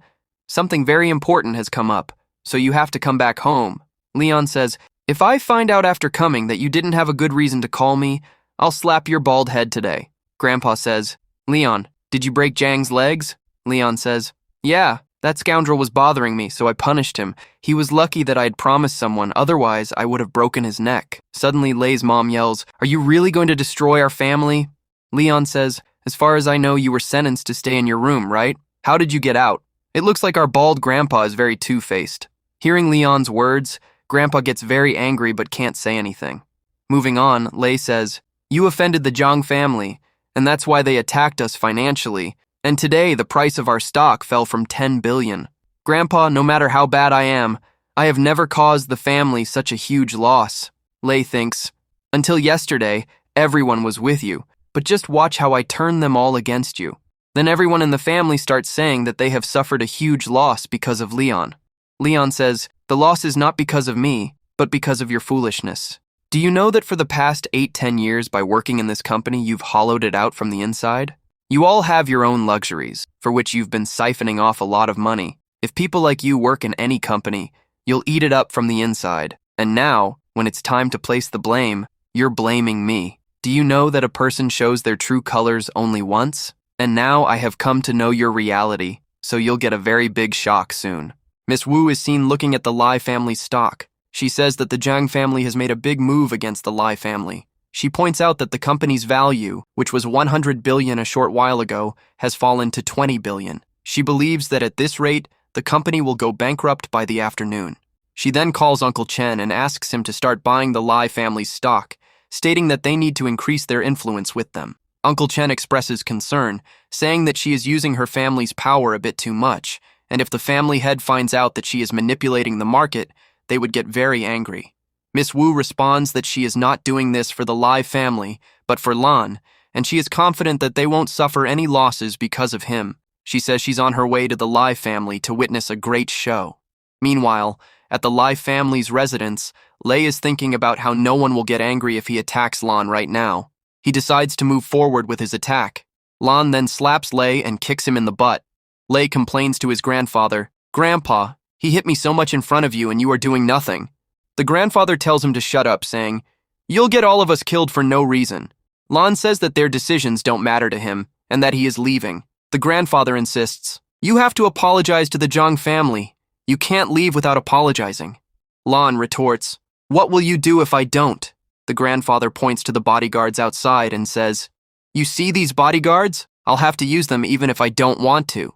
Speaker 1: something very important has come up, so you have to come back home." Leon says, "If I find out after coming that you didn't have a good reason to call me, I'll slap your bald head today." Grandpa says, "Leon, did you break Jiang's legs?" Leon says, "Yeah, That scoundrel was bothering me, so I punished him. He was lucky that I had promised someone, otherwise I would have broken his neck. Suddenly, Lei's mom yells, "Are you really going to destroy our family?" Leon says, "As far as I know, you were sentenced to stay in your room, right? How did you get out? It looks like our bald grandpa is very two-faced." Hearing Leon's words, Grandpa gets very angry but can't say anything. Moving on, Lei says, "You offended the Zhang family, and that's why they attacked us financially. And today, the price of our stock fell from 10 billion. Grandpa, no matter how bad I am, I have never caused the family such a huge loss." Lei thinks, "Until yesterday, everyone was with you, but just watch how I turn them all against you." Then everyone in the family starts saying that they have suffered a huge loss because of Leon. Leon says, "The loss is not because of me, but because of your foolishness. Do you know that for the past 8-10 years by working in this company, you've hollowed it out from the inside? You all have your own luxuries, for which you've been siphoning off a lot of money. If people like you work in any company, you'll eat it up from the inside. And now, when it's time to place the blame, you're blaming me. Do you know that a person shows their true colors only once? And now I have come to know your reality, so you'll get a very big shock soon." Miss Wu is seen looking at the Lai family's stock. She says that the Zhang family has made a big move against the Lai family. She points out that the company's value, which was 100 billion a short while ago, has fallen to 20 billion. She believes that at this rate, the company will go bankrupt by the afternoon. She then calls Uncle Chen and asks him to start buying the Lai family's stock, stating that they need to increase their influence with them. Uncle Chen expresses concern, saying that she is using her family's power a bit too much, and if the family head finds out that she is manipulating the market, they would get very angry. Miss Wu responds that she is not doing this for the Lai family, but for Lan, and she is confident that they won't suffer any losses because of him. She says she's on her way to the Lai family to witness a great show. Meanwhile, at the Lai family's residence, Lei is thinking about how no one will get angry if he attacks Lan right now. He decides to move forward with his attack. Lan then slaps Lei and kicks him in the butt. Lei complains to his grandfather, "Grandpa, he hit me so much in front of you and you are doing nothing." The grandfather tells him to shut up, saying, "You'll get all of us killed for no reason." Lan says that their decisions don't matter to him and that he is leaving. The grandfather insists, "You have to apologize to the Zhang family. You can't leave without apologizing." Lan retorts, "What will you do if I don't?" The grandfather points to the bodyguards outside and says, "You see these bodyguards? I'll have to use them even if I don't want to."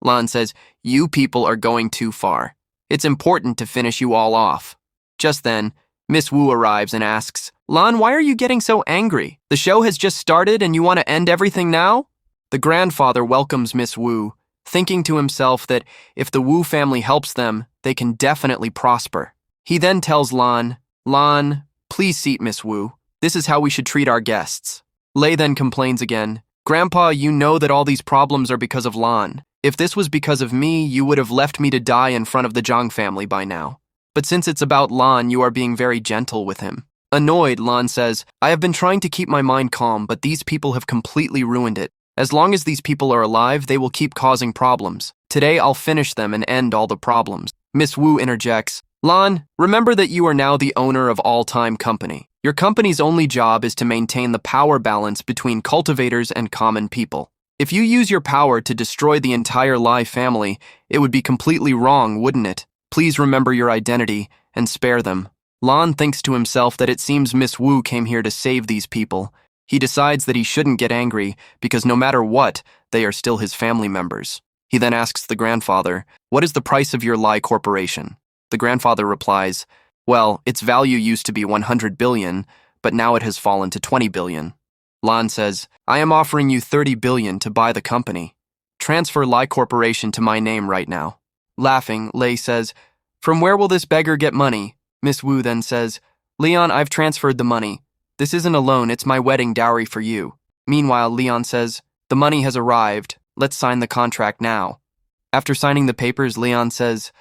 Speaker 1: Lan says, "You people are going too far. It's important to finish you all off." Just then, Miss Wu arrives and asks, "Lan, why are you getting so angry? The show has just started and you want to end everything now?" The grandfather welcomes Miss Wu, thinking to himself that if the Wu family helps them, they can definitely prosper. He then tells Lan, "Lan, please seat Miss Wu. This is how we should treat our guests." Lei then complains again, "Grandpa, you know that all these problems are because of Lan. If this was because of me, you would have left me to die in front of the Zhang family by now. But since it's about Lan, you are being very gentle with him." Annoyed, Lan says, "I have been trying to keep my mind calm, but these people have completely ruined it. As long as these people are alive, they will keep causing problems. Today, I'll finish them and end all the problems." Miss Wu interjects, "Lan, remember that you are now the owner of all-time company. Your company's only job is to maintain the power balance between cultivators and common people. If you use your power to destroy the entire Lai family, it would be completely wrong, wouldn't it? Please remember your identity and spare them." Lan thinks to himself that it seems Miss Wu came here to save these people. He decides that he shouldn't get angry because no matter what, they are still his family members. He then asks the grandfather, "What is the price of your Lai corporation?" The grandfather replies, "Well, its value used to be 100 billion, but now it has fallen to 20 billion. Lan says, "I am offering you 30 billion to buy the company. Transfer Lai Corporation to my name right now." Laughing, Lei says, "From where will this beggar get money?" Miss Wu then says, "Leon, I've transferred the money. This isn't a loan, it's my wedding dowry for you." Meanwhile, Leon says, "The money has arrived. Let's sign the contract now." After signing the papers, Leon says,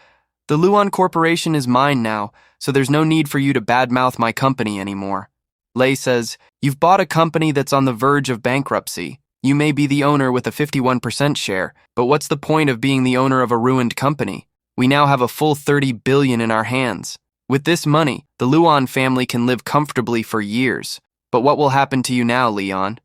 Speaker 1: "The Luan Corporation is mine now, so there's no need for you to badmouth my company anymore." Lei says, "You've bought a company that's on the verge of bankruptcy. You may be the owner with a 51% share, but what's the point of being the owner of a ruined company? We now have a full 30 billion in our hands. With this money, the Luan family can live comfortably for years. But what will happen to you now, Leon?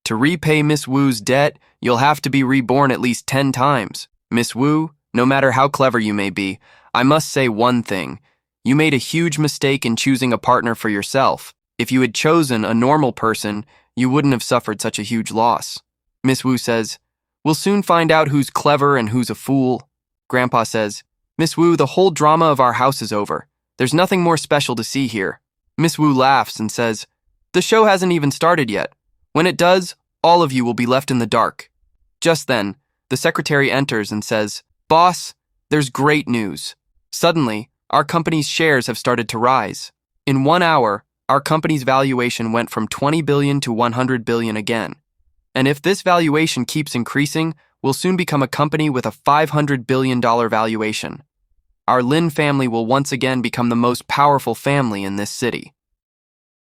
Speaker 1: To repay Miss Wu's debt, you'll have to be reborn at least 10 times. Miss Wu, No matter how clever you may be, I must say one thing. You made a huge mistake in choosing a partner for yourself. If you had chosen a normal person, you wouldn't have suffered such a huge loss. Miss Wu says, we'll soon find out who's clever and who's a fool. Grandpa says, Miss Wu, the whole drama of our house is over. There's nothing more special to see here. Miss Wu laughs and says, the show hasn't even started yet. When it does, all of you will be left in the dark. Just then, the secretary enters and says, Boss, there's great news. Suddenly, our company's shares have started to rise. In 1 hour, our company's valuation went from 20 billion to 100 billion again. And if this valuation keeps increasing, we'll soon become a company with a $500 billion valuation. Our Lin family will once again become the most powerful family in this city.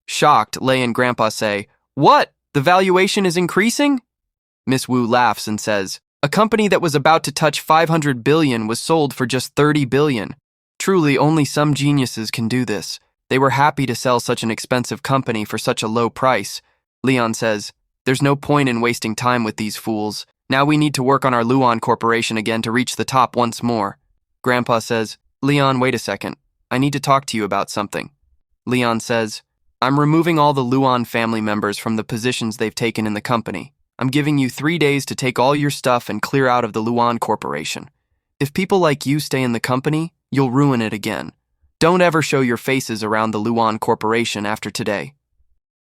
Speaker 1: Shocked, Lei and Grandpa say, What? The valuation is increasing? Miss Wu laughs and says, a company that was about to touch 500 billion was sold for just 30 billion. Truly, only some geniuses can do this. They were happy to sell such an expensive company for such a low price. Leon says, there's no point in wasting time with these fools. Now we need to work on our Luan Corporation again to reach the top once more. Grandpa says, Leon, wait a second. I need to talk to you about something. Leon says, I'm removing all the Luan family members from the positions they've taken in the company. I'm giving you 3 days to take all your stuff and clear out of the Luan Corporation. If people like you stay in the company, you'll ruin it again. Don't ever show your faces around the Luan Corporation after today.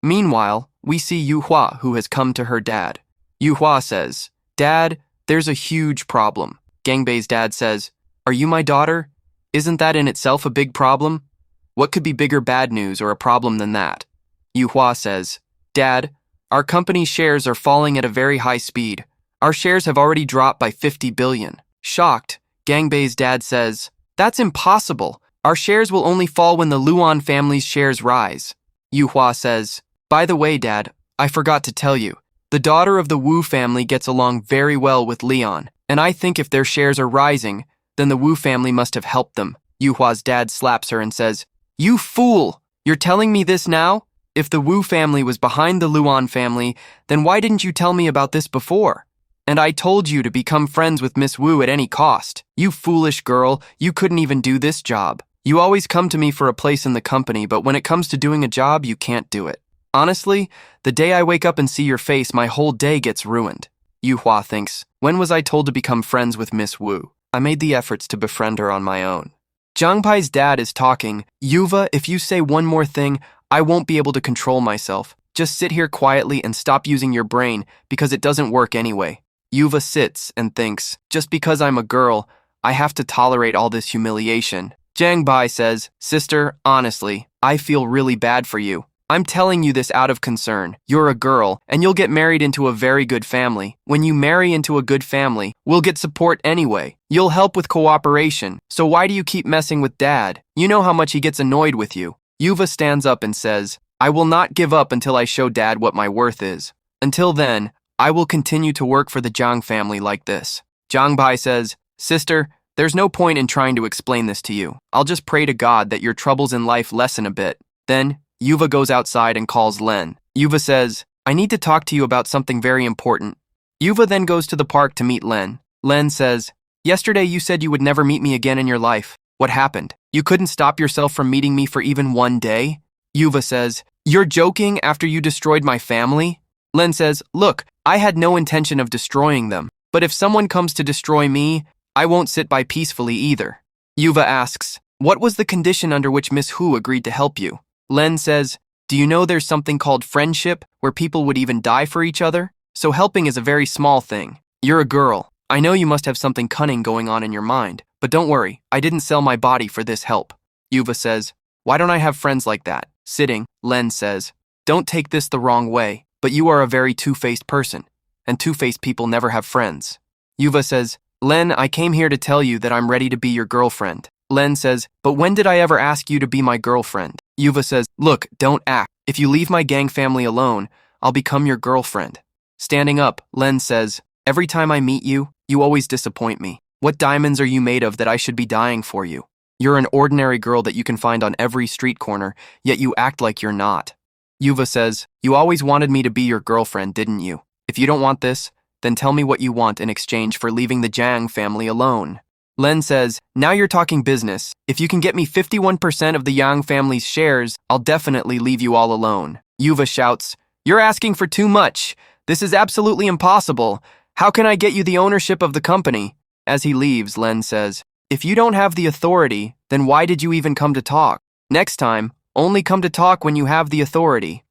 Speaker 1: Meanwhile, we see Yu Hua, who has come to her dad. Yu Hua says, Dad, there's a huge problem. Gangbei's dad says, Are you my daughter? Isn't that in itself a big problem? What could be bigger bad news or a problem than that? Yu Hua says, Dad, our company's shares are falling at a very high speed. Our shares have already dropped by 50 billion. Shocked, Gangbei's dad says, That's impossible. Our shares will only fall when the Luan family's shares rise. Yu Hua says, By the way, Dad, I forgot to tell you. The daughter of the Wu family gets along very well with Leon, and I think if their shares are rising, then the Wu family must have helped them. Yu Hua's dad slaps her and says, You fool! You're telling me this now? If the Wu family was behind the Luan family, then why didn't you tell me about this before? And I told you to become friends with Miss Wu at any cost. You foolish girl, you couldn't even do this job. You always come to me for a place in the company, but when it comes to doing a job, you can't do it. Honestly, the day I wake up and see your face, my whole day gets ruined. Yu Hua thinks, when was I told to become friends with Miss Wu? I made the efforts to befriend her on my own. Zhang Pai's dad is talking. Yuva, if you say one more thing, I won't be able to control myself. Just sit here quietly and stop using your brain, because it doesn't work anyway. Yuva sits and thinks, just because I'm a girl, I have to tolerate all this humiliation. Zhang Bai says, Sister, honestly, I feel really bad for you. I'm telling you this out of concern. You're a girl, and you'll get married into a very good family. When you marry into a good family, we'll get support anyway. You'll help with cooperation. So why do you keep messing with Dad? You know how much he gets annoyed with you. Yuva stands up and says, I will not give up until I show Dad what my worth is. Until then, I will continue to work for the Zhang family like this. Zhang Bai says, Sister, there's no point in trying to explain this to you. I'll just pray to God that your troubles in life lessen a bit. Then, Yuva goes outside and calls Len. Yuva says, I need to talk to you about something very important. Yuva then goes to the park to meet Len. Len says, Yesterday you said you would never meet me again in your life. What happened? You couldn't stop yourself from meeting me for even one day? Yuva says, You're joking after you destroyed my family? Len says, Look, I had no intention of destroying them, but if someone comes to destroy me, I won't sit by peacefully either. Yuva asks, What was the condition under which Miss Hu agreed to help you? Len says, Do you know there's something called friendship, where people would even die for each other? So helping is a very small thing. You're a girl. I know you must have something cunning going on in your mind, but don't worry, I didn't sell my body for this help. Yuva says, Why don't I have friends like that? Sitting, Len says, Don't take this the wrong way, but you are a very two-faced person, and two-faced people never have friends. Yuva says, Len, I came here to tell you that I'm ready to be your girlfriend. Len says, But when did I ever ask you to be my girlfriend? Yuva says, Look, don't act. If you leave my gang family alone, I'll become your girlfriend. Standing up, Len says, Every time I meet you, you always disappoint me. What diamonds are you made of that I should be dying for you? You're an ordinary girl that you can find on every street corner, yet you act like you're not. Yuva says, You always wanted me to be your girlfriend, didn't you? If you don't want this, then tell me what you want in exchange for leaving the Zhang family alone. Len says, now you're talking business. If you can get me 51% of the Yang family's shares, I'll definitely leave you all alone. Yuva shouts, you're asking for too much. This is absolutely impossible. How can I get you the ownership of the company? As he leaves, Len says, if you don't have the authority, then why did you even come to talk? Next time, only come to talk when you have the authority.